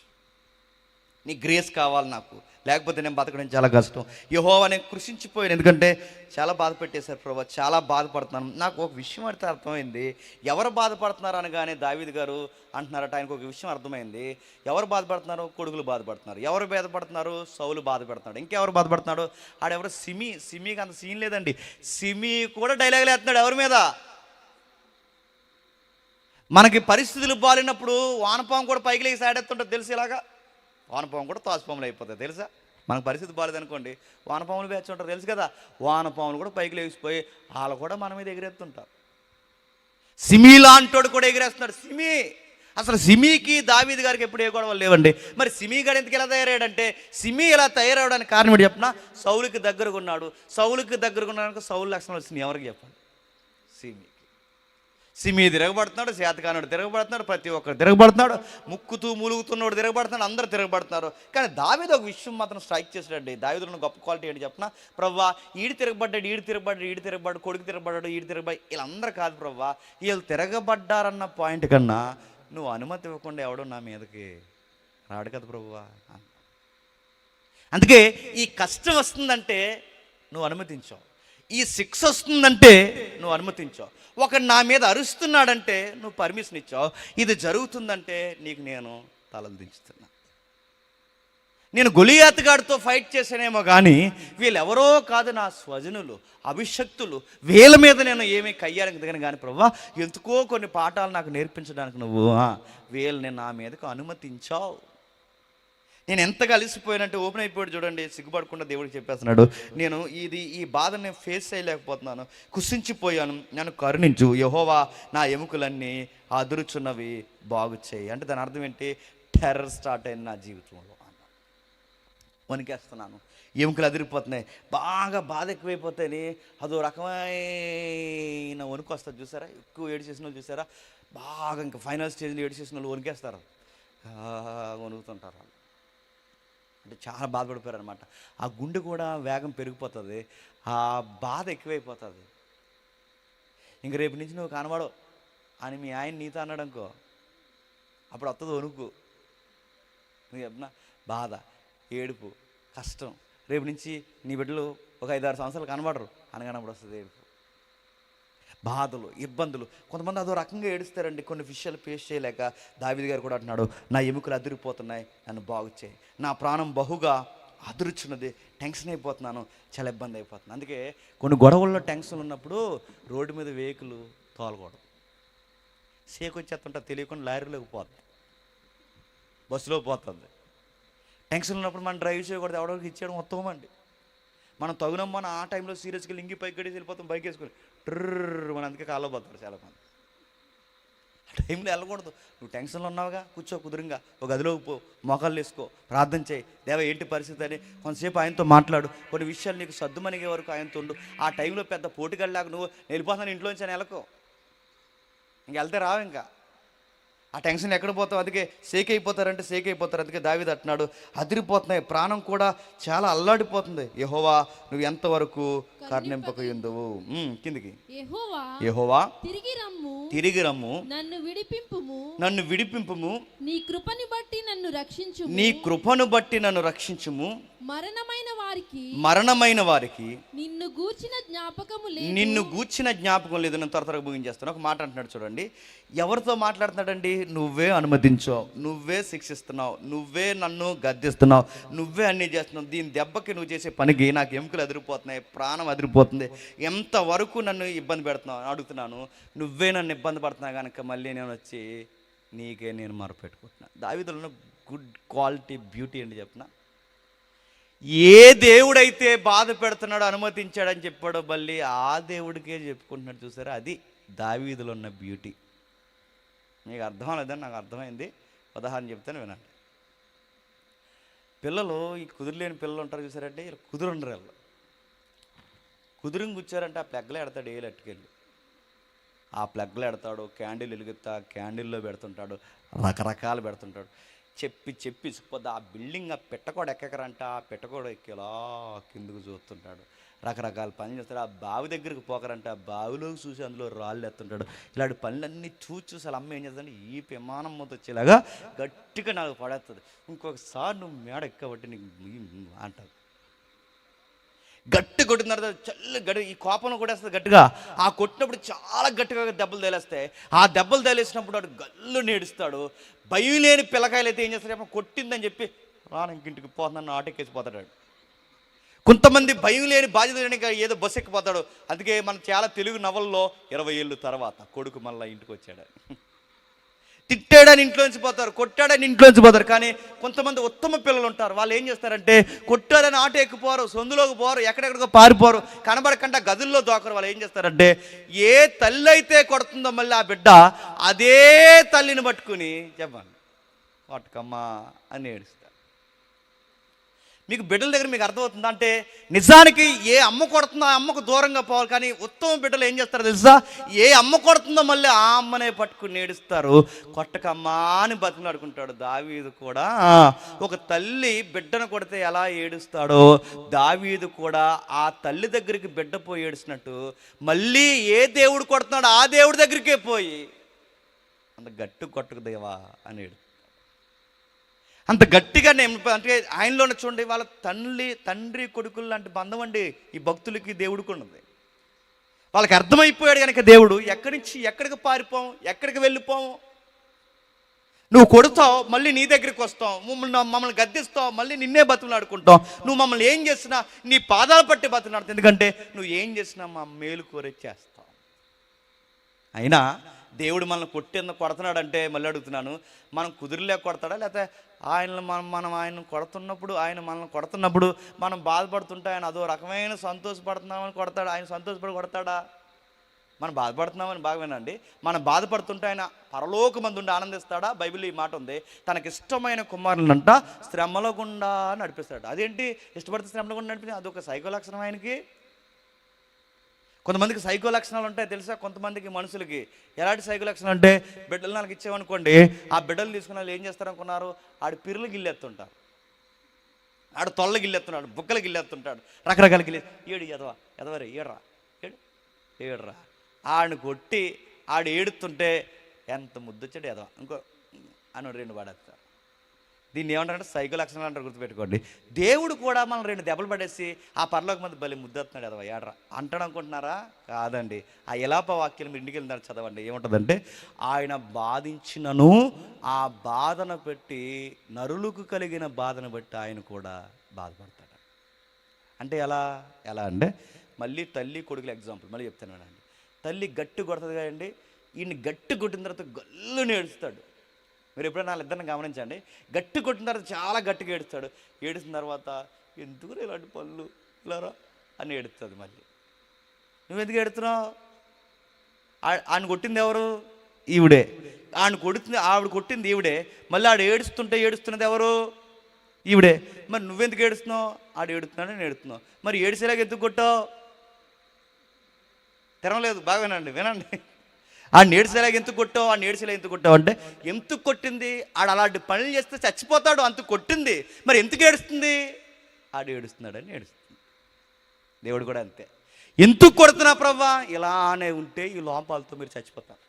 నీ గ్రేస్ కావాలి నాకు, లేకపోతే నేను బతకడం చాలా కష్టం. యెహోవా నేను కృషించిపోయాను, ఎందుకంటే చాలా బాధ పెట్టేశారు ప్రభు, చాలా బాధపడుతున్నాను. నాకు ఒక విషయం అయితే అర్థమైంది, ఎవరు బాధపడుతున్నారు అనగానే దావీదు గారు అంటున్నారట, ఆయనకు ఒక విషయం అర్థమైంది. ఎవరు బాధపడుతున్నారు? కొడుకులు బాధపడుతున్నారు. ఎవరు బాధపడుతున్నారు? సౌలు బాధపడుతున్నాడు. ఇంకెవరు బాధపడుతున్నాడు? ఆడెవరు? సిమికి అంత సీన్ లేదండి. సిమి కూడా డైలాగులు వేస్తున్నాడు ఎవరి మీద? మనకి పరిస్థితులు బాగాలేనప్పుడు వానపాము కూడా పైకి లేచి సాడేస్తుంటుంది తెలుసు. ఇలాగా వానపాము కూడా తోసపాములు అయిపోతాయి తెలుసా. మనకు పరిస్థితి బాగాలేదనుకోండి, వానపాములు వేస్తుంటారు తెలుసు కదా. వానపాములు కూడా పైకి లేచిపోయి వాళ్ళు కూడా మన మీద ఎగిరేస్తుంటారు. సిమి లాంటోడు కూడా ఎగిరేస్తున్నాడు. అసలు సిమికి దావీదు గారికి ఎప్పుడు ఏ గొడవలు లేవండి. మరి సిమి గారు ఎందుకు ఇలా తయారయ్యాడంటే, సిమి ఇలా తయారవడానికి కారణం ఏంటి చెప్పిన? సౌలుకి దగ్గరగా ఉన్నాడు. సౌలుకి దగ్గరగా ఉన్నాక సౌలు లక్షణాలు వచ్చినాయి ఎవరికి చెప్పండి? సిమి తిరగబడుతున్నాడు, శాతకానుడు తిరగబడుతున్నాడు, ప్రతి ఒక్కరు తిరగబడుతున్నాడు, ముక్కుతూ మూలుగుతున్నవాడు తిరగబడుతున్నాడు, అందరూ తిరగబడుతున్నారు. కానీ దావీదు ఒక విషయం మాత్రం స్ట్రైక్ చేశాడండి. దావీదులో గొప్ప క్వాలిటీ ఏంటి చెప్పిన? ప్రవ్వా ఈడు తిరగబడ్డాడు, కొడుకు తిరగబడ్డాడు, వీళ్ళందరూ కాదు ప్రవ్వా, వీళ్ళు తిరగబడ్డారన్న పాయింట్ కన్నా నువ్వు అనుమతి ఇవ్వకుండా ఎవడో నా మీదకి రాడు కదా ప్రభువా. అందుకే ఈ కష్టం వస్తుందంటే నువ్వు అనుమతించావు, ఈ శిక్ష వస్తుందంటే నువ్వు అనుమతించావు, ఒకడు నా మీద అరుస్తున్నాడంటే నువ్వు పర్మిషన్ ఇచ్చావు, ఇది జరుగుతుందంటే నీకు నేను తలలు దించుతున్నా. నేను గొలియాతుగాడితో ఫైట్ చేశానేమో కానీ వీళ్ళెవరో కాదు, నా స్వజనులు, అభిషక్తులు, వీళ్ళ మీద నేను ఏమీ కయ్యానికి దిగను. కానీ ప్రభువా ఎందుకో కొన్ని పాఠాలు నాకు నేర్పించడానికి నువ్వు వీళ్ళని నా మీదకు అనుమతించావు. నేను ఎంతగా అలిసిపోయానంటే ఓపెన్ అయిపోయాడు చూడండి, సిగ్గుపడకుండా దేవుడికి చెప్పేస్తున్నాడు, నేను ఈ బాధను నేను ఫేస్ చేయలేకపోతున్నాను, కుసించిపోయాను, నన్ను కరుణించు యెహోవా, నా ఎముకలన్నీ అదురుచున్నవి బాగు చేయి. అంటే దాని అర్థం ఏంటి? టెర్రర్ స్టార్ట్ అయింది నా జీవితంలో, వణికేస్తున్నాను, ఎముకలు అదిరిపోతున్నాయి, బాగా బాధ ఎక్కువైపోతాయని అదో రకమైన వణుకు వస్తుంది చూసారా. ఎక్కువ ఏడు చేసిన వాళ్ళు చూసారా, బాగా ఇంకా ఫైనల్ స్టేజ్లో ఏడు చేసిన వాళ్ళు వణికేస్తారు, వణుకుతుంటారు. అంటే చాలా బాధపడిపోయారు అనమాట. ఆ గుండె కూడా వేగం పెరిగిపోతుంది, ఆ బాధ ఎక్కువైపోతుంది. ఇంక రేపు నుంచి నువ్వు కనబడవు అని మీ ఆయన నీతో అన్నాడు అనుకో, అప్పుడు వస్తుంది వణుకు. నువ్వు చెప్పిన బాధ, ఏడుపు, కష్టం. రేపు నుంచి నీ బిడ్డలు ఒక 5-6 సంవత్సరాలు కనబడరు అనగానప్పుడు వస్తుంది ఏడుపు, బాధలు, ఇబ్బందులు. కొంతమంది అదో రకంగా ఏడుస్తారండి కొన్ని విషయాలు ఫేస్ చేయలేక. దావీదు గారు కూడా అంటున్నాడు, నా ఎముకలు అదిరిపోతున్నాయి, నన్ను బాగు చేయి, నా ప్రాణం బహుగా అదురుచున్నది, టెన్షన్ అయిపోతున్నాను, చాలా ఇబ్బంది అయిపోతుంది. అందుకే కొన్ని గొడవల్లో టెన్షన్ ఉన్నప్పుడు రోడ్డు మీద వెహికల్ తోలకూడదు. సేకు వచ్చేస్తుంటా తెలియకుండా లారీలోకి పోతుంది, బస్సులో పోతుంది. టెన్షన్ ఉన్నప్పుడు మనం డ్రైవ్ చేయకూడదు, ఎవరికి ఇచ్చేయడం ఉత్తమం అండి. మనం తగునమ్మని ఆ టైంలో సీరియస్గా లింగి పైకి గడిచి వెళ్ళిపోతాం, బైక్ వేసుకొని ట్రర్ మన అందుకే కాల్లో పోతారు చాలామంది. ఆ టైంలో వెళ్ళకూడదు. నువ్వు టెన్షన్లో ఉన్నావుగా, కూర్చో కుదురుగా, ఒక గదిలోకి పో, మోకాళ్ళు వేసుకో, ప్రార్థన చేయి, దేవా ఏంటి పరిస్థితి అని కొంతసేపు ఆయనతో మాట్లాడు, కొన్ని విషయాలు నీకు సర్దుమనిగే వరకు ఆయనతో ఉండు. ఆ టైంలో పెద్ద పోటీగల్లాగా నువ్వు వెళ్ళిపోతున్నాను ఇంట్లోంచి అని వెళ్ళకో, ఇంక వెళ్తే రావు, ఇంకా ఆ టెన్షన్ ఎక్కడ పోతావు. అందుకే షేక్ అయిపోతారు. అందుకే దావీదు అంటున్నాడు, అదిరిపోతున్నాయి, ప్రాణం కూడా చాలా అల్లాడిపోతుంది. యెహోవా నువ్వు ఎంతవరకు కరుణింపకయుందువు. కిందికి, యెహోవా తిరిగి రమ్ము, నన్ను విడిపింపుము, నీ కృపను బట్టి నన్ను రక్షించుము, మరణమైన వారికి నిన్ను గూర్చిన జ్ఞాపకం లేదు. నేను త్వరగా ముగించేస్తాను. ఒక మాట అంటున్నాడు చూడండి, ఎవరితో మాట్లాడుతున్నాడండి? నువ్వే అనుమతించావు, నువ్వే శిక్షిస్తున్నావు, నువ్వే నన్ను గద్దిస్తున్నావు, నువ్వే అన్నీ చేస్తున్నావు. దీని దెబ్బకి నువ్వు చేసే పనికి నాకు ఎముకలు అదిరిపోతున్నాయి, ప్రాణం అదిరిపోతుంది, ఎంతవరకు నన్ను ఇబ్బంది పెడుతున్నావు అడుగుతున్నాను. నువ్వే నన్ను ఇబ్బంది పడుతున్నావు కనుక మళ్ళీ నేను వచ్చి నీకే నేను మొరపెట్టుకుంటున్నాను. దావీదులో గుడ్ క్వాలిటీ బ్యూటీ అండి చెప్పిన. ఏ దేవుడైతే బాధ పెడుతున్నాడో అనుమతించాడని చెప్పాడో మళ్ళీ ఆ దేవుడికే చెప్పుకుంటున్నాడు చూసారా. అది దావీదులో ఉన్న బ్యూటీ. మీకు అర్థం లేదని నాకు అర్థమైంది. ఉదాహరణ చెప్తాను వినండి. పిల్లలు, ఈ కుదురులేని పిల్లలు ఉంటారు చూసారంటే, కుదురుండరు. వీళ్ళు కుదురుని కూర్చారంటే ఆ ప్లగ్లో ఎడతాడు, ఏలు అట్టుకెళ్ళి ఆ ప్లగ్లో ఎడతాడు, క్యాండిల్ వెలుగుతా క్యాండిల్లో పెడుతుంటాడు, రకరకాలు పెడుతుంటాడు. చెప్పి సుప్పొద్దు ఆ బిల్డింగ్ ఆ పెట్టకోడ ఎక్కకరంట, ఆ పెట్టకోడ ఎక్కేలా కిందకు చూస్తుంటాడు. రకరకాల పనులు చేస్తాడు. ఆ బావి దగ్గరికి పోకరంటే ఆ బావిలోకి చూసి అందులో రాళ్ళు ఎత్తుంటాడు. ఇలాంటి పనులన్నీ చూసి వాళ్ళ అమ్మ ఏం చేస్తుందంటే ఈ విమానం మూత వచ్చేలాగా గట్టిగా నాకు పడేస్తుంది. ఇంకొకసారి నువ్వు మేడ ఎక్కబట్టి నీకు అంటారు. గట్టి కొట్టిన తర్వాత చల్లి గడి ఈ కోపంలో కొట్టేస్తుంది గట్టిగా. ఆ కొట్టినప్పుడు చాలా గట్టిగా దెబ్బలు తేలేస్తాయి. ఆ దెబ్బలు తేలేసినప్పుడు వాడు గల్లు నేడుస్తాడు. భయం లేని పిల్లకాయలు అయితే ఏం చేస్తారు, కొట్టిందని చెప్పి రాను ఇంకింటికి పోతుందని ఆటెక్కేసిపోతాడు. కొంతమంది భయం లేని బాధ్యత లేని ఏదో బస్సు ఎక్కిపోతాడు. అందుకే మన చాలా తెలుగు నవల్లో 20 ఏళ్ళు తర్వాత కొడుకు మళ్ళీ ఇంటికి వచ్చాడు, తిట్టాడని ఇంట్లోంచి పోతారు, కొట్టాడని ఇంట్లోంచి పోతారు. కానీ కొంతమంది ఉత్తమ పిల్లలు ఉంటారు. వాళ్ళు ఏం చేస్తారంటే కొట్టాడని ఆటో ఎక్కిపోరు, సందులోకి పోరు, ఎక్కడెక్కడికో పారిపోరు, కనబడకుండా గదుల్లో దోకరు. వాళ్ళు ఏం చేస్తారంటే ఏ తల్లి అయితే కొడుతుందో మళ్ళీ ఆ బిడ్డ అదే తల్లిని పట్టుకుని చెప్పండి వాటికమ్మా అని ఏడుస్తారు. మీకు బిడ్డల దగ్గర మీకు అర్థమవుతుందా అంటే నిజానికి ఏ అమ్మ కొడుతుందో ఆ అమ్మకు దూరంగా పోవాలి. కానీ ఉత్తమ బిడ్డలు ఏం చేస్తారో తెలుసా, ఏ అమ్మ కొడుతుందో మళ్ళీ ఆ అమ్మనే పట్టుకుని ఏడుస్తారు. కొట్టకమ్మా అని బతిమలాడుకుంటాడు. దావీదు కూడా ఒక తల్లి బిడ్డను కొడితే ఎలా ఏడుస్తాడో దావీదు కూడా ఆ తల్లి దగ్గరికి బిడ్డ పోయి ఏడుస్తున్నట్టు మళ్ళీ ఏ దేవుడు కొడుతున్నాడో ఆ దేవుడి దగ్గరికే పోయి అంత గట్టి కొట్టకు దేవా అని ఏడు. అంత గట్టిగా నేను అంటే ఆయనలోనే చూడండి, వాళ్ళ తండ్రి కొడుకులు లాంటి బంధం అండి ఈ భక్తులకి దేవుడికి ఉన్నది. వాళ్ళకి అర్థమైపోయాడు కనుక దేవుడు ఎక్కడి నుంచి ఎక్కడికి పారిపోం, ఎక్కడికి వెళ్ళిపోం. నువ్వు కొడతావు మళ్ళీ నీ దగ్గరికి వస్తావు, మమ్మల్ని గద్దిస్తావు మళ్ళీ నిన్నే బతులాడుకుంటావు. నువ్వు మమ్మల్ని ఏం చేసినా నీ పాదాలు పట్టి బతులాడుతావు, ఎందుకంటే నువ్వు ఏం చేసినా మా మేలు కోరే చేస్తావు. అయినా దేవుడు మనల్ని కొడుతున్నాడంటే మళ్ళీ అడుగుతున్నాను, మనం కుదిరిలే కొడతాడా, లేకపోతే మనం ఆయన కొడుతున్నప్పుడు ఆయన మనల్ని కొడుతున్నప్పుడు మనం బాధపడుతుంటే ఆయన అదో రకమైన సంతోషపడుతున్నామని కొడతాడు, ఆయన సంతోషపడి కొడతాడా? మనం బాధపడుతున్నామని బాగా వినండి, మనం బాధపడుతుంటే ఆయన పరలోకమందు ఉండి ఆనందిస్తాడా? బైబిల్ ఈ మాట ఉంది, తనకిష్టమైన కుమారులంట శ్రమల గుండా నడిపిస్తాడు. అదేంటి ఇష్టపడితే శ్రమల గుండా నడిపి, అదొక సైకో లక్షణం ఆయనకి. కొంతమందికి సైకో లక్షణాలు ఉంటాయి తెలుసా, కొంతమందికి మనుషులకి ఎలాంటి సైకో లక్షణాలు అంటే బిడ్డలు నాకు ఇచ్చామనుకోండి, ఆ బిడ్డలు తీసుకున్న వాళ్ళు ఏం చేస్తారనుకున్నారు, ఆడు పిర్రలు గిల్లెత్తుంటారు, ఆడు తొల్ల గిల్లెత్తున్నాడు, బుక్కలు గిల్లెత్తుంటాడు, రకరకాల గిల్లె ఏడు ఎదవరే ఏడ్రా ఏడురా ఆడిని కొట్టి ఆడు ఏడుతుంటే ఎంత ముద్దొచ్చాడు ఎదవ ఇంకో అని 2 పడేస్తారు. దీన్ని ఏమంటారంటే సైకో లక్షణాలు అంటారు, గుర్తుపెట్టుకోండి. దేవుడు కూడా మనం 2 దెబ్బలు పడేసి ఆ పరలోక మంది బలి ముద్దొస్తున్నాడు ఎదవ ఏడ్రా అంటాడు అనుకుంటున్నారా? కాదండి. ఆ ఎలాప వాక్యం మీరు ఇంటికి వెళ్తారు చదవండి, ఏముంటుందంటే ఆయన బాధించినను ఆ బాధను పెట్టి నరులకు కలిగిన బాధను బట్టి ఆయన కూడా బాధపడతాడు. అంటే ఎలా అంటే మళ్ళీ తల్లి కొడుకుల ఎగ్జాంపుల్ మళ్ళీ చెప్తాను అండి. తల్లి గట్టి కొడుతుంది కదండి, ఈయన్ని గట్టి కొట్టిన తర్వాత గల్లుని ఏడుస్తాడు. మీరు ఎప్పుడైనా వాళ్ళిద్దరిని గమనించండి, గట్టి కొట్టిన తర్వాత చాలా గట్టిగా ఏడుస్తాడు. ఏడుస్తున్న తర్వాత ఎందుకు ఇలాంటి పళ్ళు ఇలారా అని ఏడుస్తుంది. మళ్ళీ నువ్వెందుకు ఏడుతున్నావు, ఆయన కొట్టింది ఎవరు? ఈవిడే. ఆవిడ కొట్టింది ఈవిడే. మళ్ళీ ఆడు ఏడుస్తున్నది ఎవరు? ఈవిడే. మరి నువ్వెందుకు ఏడుస్తున్నావు? ఆడు ఏడుతున్నాడు, నేను ఏడుతున్నావు. మరి ఏడిసేలాగా ఎందుకు కొట్టావు? తెరవలేదు, బాగా వినండి. ఆ నేడ్చేలాగా ఎందుకు కొట్టావు, ఆ నేడ్చేలా ఎందుకు కొట్టావు అంటే ఎందుకు కొట్టింది, ఆడు అలాంటి పనులు చేస్తే చచ్చిపోతాడు అంత కొట్టింది, మరి ఎందుకు ఏడుస్తుంది? ఆడు ఏడుస్తున్నాడని ఏడుస్తుంది. దేవుడు కూడా అంతే, ఎందుకు కొడుతున్నా ప్రవ్వా, ఇలానే ఉంటే ఈ లోపాలతో మీరు చచ్చిపోతారు.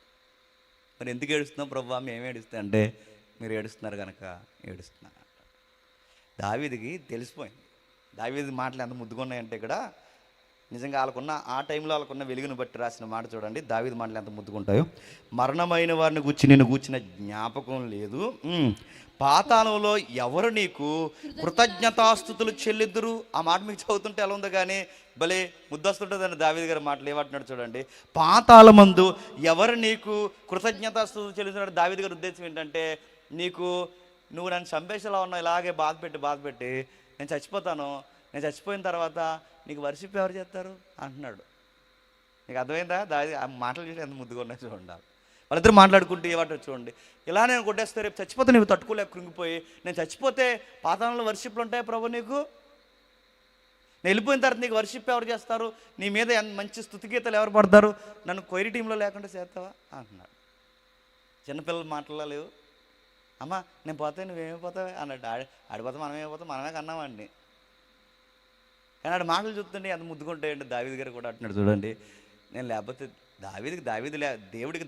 మరి ఎందుకు ఏడుస్తున్నాం ప్రవ్వా, మేము ఏడుస్తాం అంటే మీరు ఏడుస్తున్నారు కనుక ఏడుస్తున్నారు. దావీదుకి తెలిసిపోయింది. దావీదు మాటలు ఎంత ముద్దుకున్నాయంటే ఇక్కడ నిజంగా ఆ టైంలో వాళ్ళకున్న వెలుగును బట్టి రాసిన మాట చూడండి. దావీదు మాటలు ఎంత ముద్దుకుంటాయో. మరణమైన వారిని గూర్చి నిన్ను గూర్చిన జ్ఞాపకం లేదు, పాతాళంలో ఎవరు నీకు కృతజ్ఞతాస్తుతులు చెల్లిద్దురు. ఆ మాట మీకు చదువుతుంటే ఎలా ఉందో కానీ భలే ముద్దొస్తుంటుందండి. దావీదు గారి మాటలు ఏమంటున్నాడు చూడండి, పాతాళమందు ఎవరు నీకు కృతజ్ఞతాస్తుతులు చెల్లిస్తున్నాడు. దావీదు గారి ఉద్దేశం ఏంటంటే నువ్వు నన్ను చంపేసేలా ఉన్నావు, ఇలాగే బాధపెట్టి నేను చచ్చిపోతాను, నేను చచ్చిపోయిన తర్వాత నీకు వర్షిప్ ఎవరు చేస్తారు అంటున్నాడు. నీకు అర్థమైందా? ఆ మాటలు చూసి ఎంత ముద్దుగా ఉన్నాయి చూడండి. వాళ్ళిద్దరు మాట్లాడుకుంటూ ఏమంటారు చూడండి, ఇలా నేను కొట్టేస్తే రేపు చచ్చిపోతే నీకు తట్టుకోలేక కృంగిపోయి నేను చచ్చిపోతే పాతాళంలో వర్షిప్లు ఉంటాయి ప్రభు నీకు, నేను వెళ్ళిపోయిన తర్వాత నీకు వర్షిప్ ఎవరు చేస్తారు, నీ మీద మంచి స్తుతిగీతలు ఎవరు పడతారు, నన్ను కొయిరి టీంలో లేకుండా చేస్తావా అంటున్నాడు. చిన్నపిల్లల మాటల్లో లేవు. అమ్మ నేను పోతే నువ్వేమైపోతావే అన్నట్టు, ఆడిపోతే మనమేమైపోతాం, మనమే కన్నామండి. కానీ ఆడ మాటలు చూస్తుంటే ఎంత ముద్దుకుంటాయండి. దావీదు గారు కూడా అంటున్నాడు చూడండి, నేను లేకపోతే దేవుడికి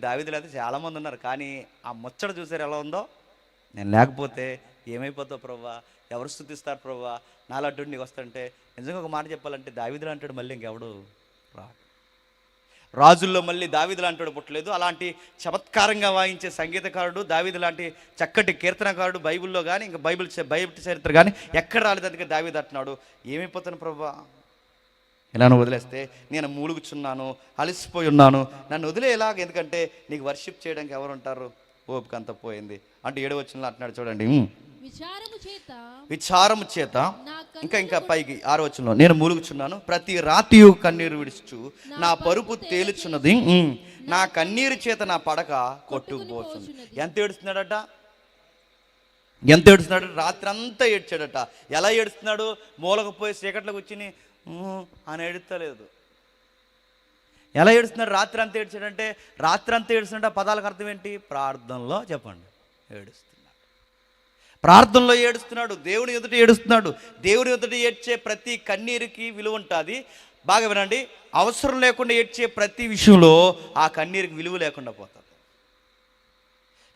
దావీదు లేకపోతే చాలామంది ఉన్నారు, కానీ ఆ ముచ్చట చూసారు ఎలా ఉందో, నేను లేకపోతే ఏమైపోతావు ప్రభువా, ఎవరు స్తుతిస్తారు ప్రభువా, నాలాంటి నీకు వస్తుంటే. నిజంగా ఒక మాట చెప్పాలంటే దావీదులు అంటాడు మళ్ళీ ఇంకెవడు రాడు. రాజుల్లో మళ్ళీ దావీదు లాంటి పుట్టలేదు. అలాంటి చమత్కారంగా వాయించే సంగీతకారుడు దావీదు లాంటి చక్కటి కీర్తనకారుడు బైబిల్లో కానీ ఇంకా బైబిల్ చరిత్ర కానీ ఎక్కడ రాలేదు. అందుకే దావీదు అంటున్నాడు, ఏమైపోతాను ప్రభువా, ఇలాను వదిలేస్తే, నేను మూలుగుచున్నాను, అలసిపోయి ఉన్నాను, నన్ను వదిలేలాగా, ఎందుకంటే నీకు వర్షిప్ చేయడానికి ఎవరు ఉంటారు, ఓపిక అంతా పోయింది అంటే 7వ వచనంలో అంటున్నాడు చూడండి, విచారము చేత ఇంకా పైకి 6వ వచనంలో, నేను మూలుగుచున్నాను, ప్రతి రాతియు కన్నీరు విడుచు నా పరుపు తేలుచున్నది, నా కన్నీరు చేత నా పడక కొట్టుకుపోతుంది. ఎంత ఏడుస్తున్నాడట, ఎంత ఏడుస్తున్నాడు, రాత్రి అంతా ఏడ్చాడట. ఎలా ఏడుస్తున్నాడు, మూలకపోయి చీకట్లో కూర్చుని అని ఏడుస్తలేదు. ఎలా ఏడుస్తున్నాడు, రాత్రి అంతా ఏడ్చాడంటే, రాత్రి అంతా ఏడుస్తున్నాడు ఆ పదాలకు అర్థం ఏంటి, ప్రార్థనలో చెప్పండి ఏడుస్తున్నాడు, ప్రార్థనలో ఏడుస్తున్నాడు, దేవుని ఎదుట ఏడుస్తున్నాడు. దేవుని ఎదుట ఏడ్చే ప్రతి కన్నీరుకి విలువ ఉంటుంది. బాగా వినండి, అవసరం లేకుండా ఏడ్చే ప్రతి విషయంలో ఆ కన్నీరుకి విలువ లేకుండా పోతుంది.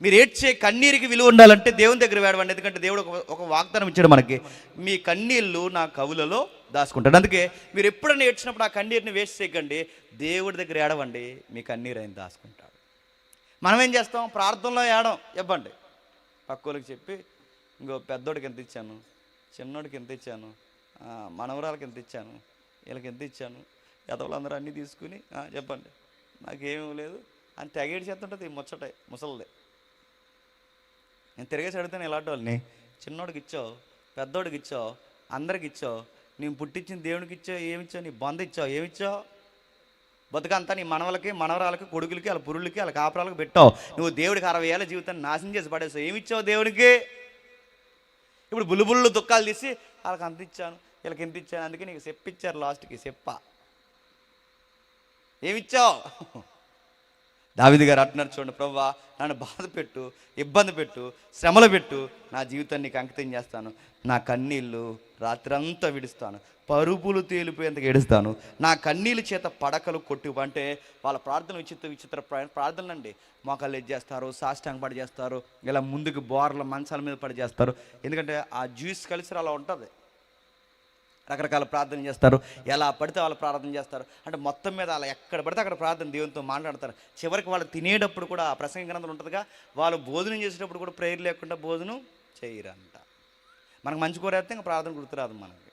మీరు ఏడ్చే కన్నీరికి విలువ ఉండాలంటే దేవుని దగ్గర వేడవండి. ఎందుకంటే దేవుడు ఒక వాగ్దానం ఇచ్చాడు మనకి, మీ కన్నీళ్ళు నా కవులలో దాచుకుంటాడు. అందుకే మీరు ఎప్పుడైనా ఏడ్చినప్పుడు ఆ కన్నీరుని వేస్ట్ చేయకండి, దేవుడి దగ్గర ఏడవండి, మీ కన్నీరు ఆయన దాచుకుంటాడు. మనం ఏం చేస్తాం, ప్రార్థనలో ఏడం ఇవ్వండి, పక్కోళ్ళకి చెప్పి ఇంకో పెద్దోడికి ఎంత ఇచ్చాను, చిన్నోడికి ఎంత ఇచ్చాను, మనవరాలకి ఎంత ఇచ్చాను, వీళ్ళకి ఎంత ఇచ్చాను, ఎదవులందరూ అన్నీ తీసుకుని చెప్పండి నాకేమీ లేదు అని తెగేడి చేస్తుంటుంది ఈ ముచ్చటే ముసలిదే. నేను తిరిగేసి అడుగుతాను ఇలాంటి వాళ్ళని, చిన్నోడికి ఇచ్చావు, పెద్దోడికి ఇచ్చావు, అందరికి ఇచ్చావు, నేను పుట్టించిన దేవునికి ఇచ్చావు, ఏమిచ్చావు, నీ బంధ ఇచ్చావు, ఏమిచ్చావు, బతుకంతా నీ మనవలకి మనవరాలకి కొడుకులకి వాళ్ళ పురుళ్ళకి వాళ్ళ కాపురాలకు పెట్టావు. నువ్వు దేవుడికి 60 ఏళ్ళ జీవితాన్ని నాశనం చేసి పడేసావు. ఏమిచ్చావు దేవునికి? ఇప్పుడు బుల్లుబుల్లు దుఃఖాలు తీసి వాళ్ళకి అంత ఇచ్చాను, వీళ్ళకి ఎంత ఇచ్చాను, అందుకే నీకు చెప్పిచ్చారు లాస్ట్కి చెప్ప. ఏమిచ్చావు? దావీదు గారు అంటున్నారు చూడండి, ప్రభువా నన్ను బాధ పెట్టు, ఇబ్బంది పెట్టు, శ్రమలు పెట్టు, నా జీవితాన్ని నీకు అంకితం చేస్తాను, నా కన్నీళ్ళు రాత్రంతా విడుస్తాను, పరుపులు తేలిపోయేంతగా ఏడుస్తాను, నా కన్నీళ్ళ చేత పడకలు కొట్టు. అంటే వాళ్ళ ప్రార్థనలు విచిత్ర ప్రార్థనలు అండి. మోకాళ్ళు ఎత్తేస్తారు, సాష్టాంగ పడి చేస్తారు, ఇలా ముందుకు బోర్ల మంచాల మీద పడి చేస్తారు. ఎందుకంటే ఆ జ్యూస్ కలిసి అలా ఉంటుంది. రకరకాల ప్రార్థన చేస్తారు, ఎలా పడితే వాళ్ళు ప్రార్థన చేస్తారు. అంటే మొత్తం మీద అలా ఎక్కడ పడితే అక్కడ ప్రార్థన దేవునితో మాట్లాడతారు. చివరికి వాళ్ళు తినేటప్పుడు కూడా ఆ ప్రసంగ గ్రంథం ఉంటుందిగా, వాళ్ళు భోజనం చేసేటప్పుడు కూడా ప్రేయర్ లేకుండా భోజనం చేయరంట. మనకు మంచి కోరేస్తే ఇంకా ప్రార్థన గుర్తురాదు మనకి.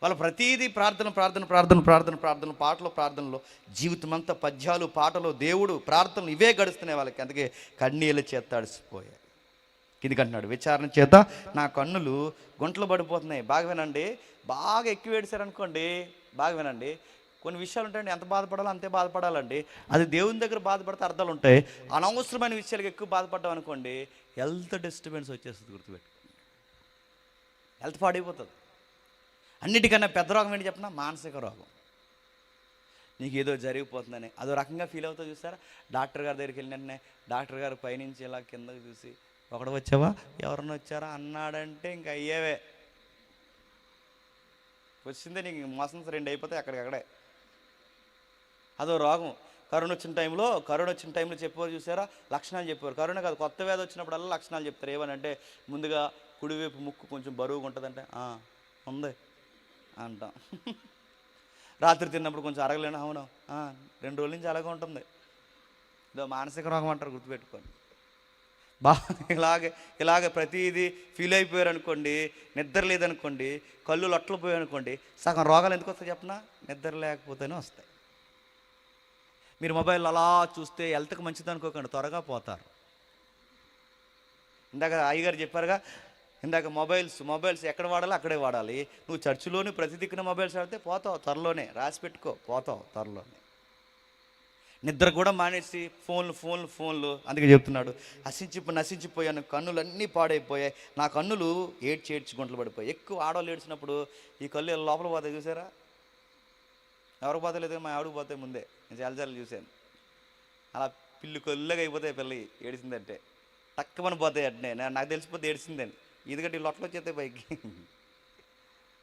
వాళ్ళు ప్రతీదీ ప్రార్థన ప్రార్థన ప్రార్థన ప్రార్థన ప్రార్థన పాటలు ప్రార్థనలు, జీవితం అంతా పద్యాలు పాటలు దేవుడు ప్రార్థనలు ఇవే గడుస్తున్నాయి వాళ్ళకి. అందుకే కన్నీళ్ళ చేత తడిసిపోయాయి. కిందికంటున్నాడు, విచారణ చేత నా కన్నులు గుంటలు పడిపోతున్నాయి. బాగా వినండి, బాగా ఎక్కువ ఏడిశారనుకోండి, బాగా వినండి, కొన్ని విషయాలు ఉంటాయండి, ఎంత బాధపడాలో అంతే బాధపడాలండి. అది దేవుని దగ్గర బాధపడితే అర్థాలు ఉంటాయి. అనవసరమైన విషయాలకు ఎక్కువ బాధపడ్డాం అనుకోండి, హెల్త్ డిస్టర్బెన్స్ వచ్చేస్తుంది. గుర్తుపెట్టుకోండి, హెల్త్ పాడైపోతుంది. అన్నిటికన్నా పెద్ద రోగం ఏంటి చెప్పినా, మానసిక రోగం. నీకు ఏదో జరిగిపోతుందని అదో రకంగా ఫీల్ అవుతుంది చూసారా. డాక్టర్ గారి దగ్గరికి వెళ్ళిన డాక్టర్ గారు పైనుంచి ఇలా కిందకి చూసి, ఒకడు వచ్చావా, ఎవరన్నా వచ్చారా అన్నాడంటే ఇంక అయ్యేవే, వచ్చిందే నీకు మోషన్స్ 2 అయిపోతాయి అక్కడికక్కడే. అదో రోగం. కరోనా వచ్చిన టైంలో చెప్పేవారు చూసారా, లక్షణాలు చెప్పేవారు. కరోనా కాదు, కొత్త వ్యాధి వచ్చినప్పుడల్లా లక్షణాలు చెప్తారు. ఏమనంటే, ముందుగా కుడివైపు ముక్కు కొంచెం బరువుగా ఉంటుందంటే ఉంది అంటాం. రాత్రి తిన్నప్పుడు కొంచెం అరగలేను, అవును 2 రోజుల నుంచి అలాగే ఉంటుంది. ఇదో మానసిక రోగం అంటారు, గుర్తుపెట్టుకోండి. ఇలాగే ప్రతిదీ ఫీల్ అయిపోయారు అనుకోండి, నిద్ర లేదనుకోండి, కళ్ళు లొట్టలు పోయాయి అనుకోండి, సగం రోగాలు ఎందుకు వస్తాయి చెప్పనా, నిద్ర లేకపోతేనే వస్తాయి. మీరు మొబైల్ అలా చూస్తే హెల్త్కి మంచిది అనుకోకండి, త్వరగా పోతారు. ఇందాక అయ్యగారు చెప్పారుగా, ఇందాక మొబైల్స్ ఎక్కడ వాడాలో అక్కడే వాడాలి. నువ్వు చర్చిలోని ప్రతి దిక్కున మొబైల్స్ వాడితే పోతావు త్వరలోనే, రాసి పెట్టుకో, పోతావు త్వరలోనే. నిద్ర కూడా మానేసి ఫోన్లు. అందుకే చెప్తున్నాడు, నశించిపోయాను, కన్నులు అన్నీ పాడైపోయాయి, నా కన్నులు ఏడ్చి గుంటలు పడిపోయాయి. ఎక్కువ ఆడవాళ్ళు ఏడ్చినప్పుడు ఈ కళ్ళు లోపల పోతాయి చూసారా. ఎవరికి పోతలేదు, మా ఆవిడకి పోతాయి. ముందే నేను చాలాసార్లు చూశాను. అలా పిల్లి కొల్లగా అయిపోతాయి పిల్లకి ఏడిసిందంటే, తక్కువని పోతాయి. అంటే నాకు తెలిసిపోతే ఏడిసిందని, ఎందుకంటే ఈ లొట్టలు వచ్చేస్తాయి పైకి.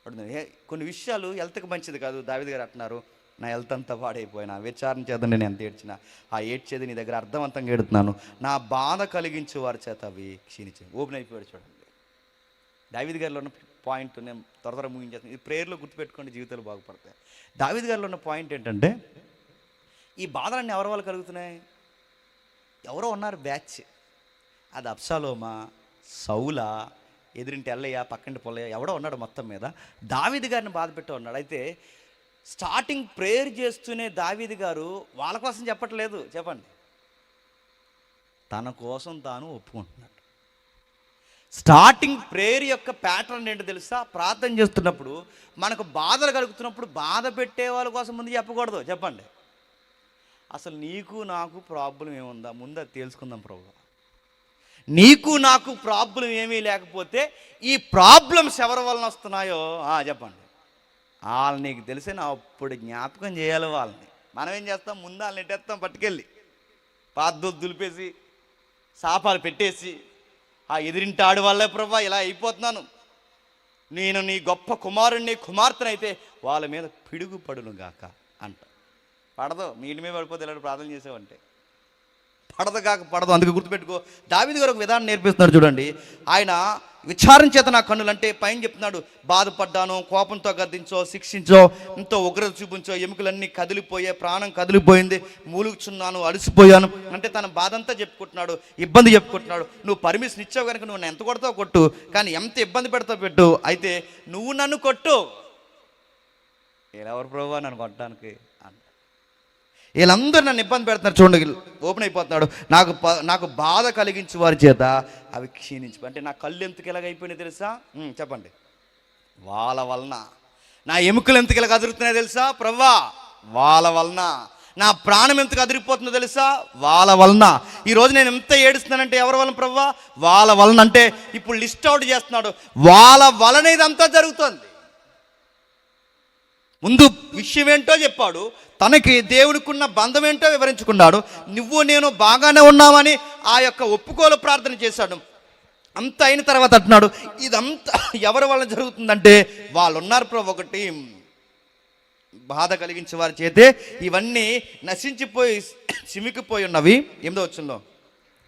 కొన్ని విషయాలు హెల్త్కి మంచిది కాదు. దావీదు గారు అంటున్నారు, నా హెల్త్ అంతా పాడైపోయినా విచారణ చేత నేను ఎంత ఏడ్చినా ఆ ఏడ్చేది నీ దగ్గర అర్థవంతంగా ఏడుతున్నాను, నా బాధ కలిగించే వారి చేత అవి క్షీణించి ఓపెన్ అయిపోయాడు. చూడండి దావీదు గారిలో ఉన్న పాయింట్, నేను త్వర ముగించేస్తాను. ఈ ప్రేయర్లో గుర్తుపెట్టుకోండి, జీవితాలు బాగుపడతాయి. దావీదు గారిలో ఉన్న పాయింట్ ఏంటంటే, ఈ బాధలన్నీ ఎవరి వల్ల కలుగుతున్నాయి? ఎవరో ఉన్నారు బ్యాచ్, అది అబ్షాలోమా, సౌలా, ఎదురింటి ఎల్లయ్య, పక్కంటి పొల్లయ్య, ఎవడో ఉన్నాడు మొత్తం మీద దావీదు గారిని బాధ పెట్టే ఉన్నాడు. అయితే స్టార్టింగ్ ప్రేయర్ చేస్తూనే దావీదు గారు వాళ్ళ కోసం చెప్పట్లేదు, చెప్పండి, తన కోసం తాను ఒప్పుకుంటున్నాడు. స్టార్టింగ్ ప్రేయర్ యొక్క ప్యాటర్న్ ఏంటో తెలుసా? ప్రార్థన చేస్తున్నప్పుడు మనకు బాధలు కలుగుతున్నప్పుడు బాధ పెట్టే వాళ్ళ కోసం ముందు చెప్పకూడదు. చెప్పండి, అసలు నీకు నాకు ప్రాబ్లం ఏముందా ముందు అది తెలుసుకుందాం ప్రభువా. నీకు నాకు ప్రాబ్లం ఏమీ లేకపోతే ఈ ప్రాబ్లమ్స్ ఎవరి వలన వస్తున్నాయో చెప్పండి, వాళ్ళు నీకు తెలిసే నా అప్పుడు జ్ఞాపకం చేయాలి వాళ్ళని. మనం ఏం చేస్తాం, ముందు వాళ్ళని నెట్టేస్తాం, పట్టుకెళ్ళి పాద్దొద్దు దులిపేసి శాపాలు పెట్టేసి, ఆ ఎదిరింటి ఆడి వాళ్ళే ప్రభా ఇలా అయిపోతున్నాను, నేను నీ గొప్ప కుమారుణ్ణి కుమార్తెనైతే వాళ్ళ మీద పిడుగు పడును గాక అంట. పడదు, మీ ఇంటి మీద పడిపోతే ఇలాంటి ప్రార్థన చేసావంటే పడదు కాక పడదు. అందుకు గుర్తుపెట్టుకో, దావీదు గారు ఒక విధానం నేర్పిస్తున్నాడు చూడండి. ఆయన విచారం చేత నా కన్నులు, అంటే పైన చెప్తున్నాడు, బాధపడ్డాను, కోపంతో గద్దించో, శిక్షించో, ఎంతో ఉగ్రత చూపించో, ఎముకలన్నీ కదిలిపోయే, ప్రాణం కదిలిపోయింది, మూలుగుచున్నాను, అలసిపోయాను అంటే తన బాధ అంతా చెప్పుకుంటున్నాడు, ఇబ్బంది చెప్పుకుంటున్నాడు. నువ్వు పర్మిషన్ ఇచ్చావు కనుక నువ్వు ఎంత కొడతావు కొట్టు, కానీ ఎంత ఇబ్బంది పెడతావు పెట్టు, అయితే నువ్వు నన్ను కొట్టు. ఎవరు ప్రభు నన్ను కొట్టడానికి అంట. వీళ్ళందరూ నన్ను ఇబ్బంది పెడుతున్నారు చూడండి. ఓపెన్ అయిపోతున్నాడు, నాకు బాధ కలిగించే వారి చేత అవి క్షీణించి, అంటే నా కళ్ళు ఎందుకు ఎలాగైపోయినాయి తెలుసా? చెప్పండి, వాళ్ళ వలన. నా ఎముకలు ఎందుకు ఇలాగ అదురుతున్నాయో తెలుసా ప్రవ్వా? వాళ్ళ వలన. నా ప్రాణం ఎందుకు అదిరిపోతుందో తెలుసా? వాళ్ళ వలన. ఈరోజు నేను ఎంత ఏడుస్తున్నానంటే ఎవరి వలన ప్రవ్వా? వాళ్ళ వలన. అంటే ఇప్పుడు లిస్ట్ అవుట్ చేస్తున్నాడు, వాళ్ళ వలన ఇదంతా జరుగుతుంది. ముందు విషయం ఏంటో చెప్పాడు, తనకి దేవుడికున్న బంధం ఏంటో వివరించుకున్నాడు, నువ్వు నేను బాగానే ఉన్నామని ఆ యొక్క ఒప్పుకోలు ప్రార్థన చేశాడు. అంత అయిన తర్వాత అంటున్నాడు, ఇదంతా ఎవరి వల్ల జరుగుతుందంటే వాళ్ళు ఉన్నారు ప్రభు, ఒకటి బాధ కలిగించే వారి చేతే ఇవన్నీ నశించిపోయి చిమికిపోయి ఉన్నవి. 8వ వచనంలో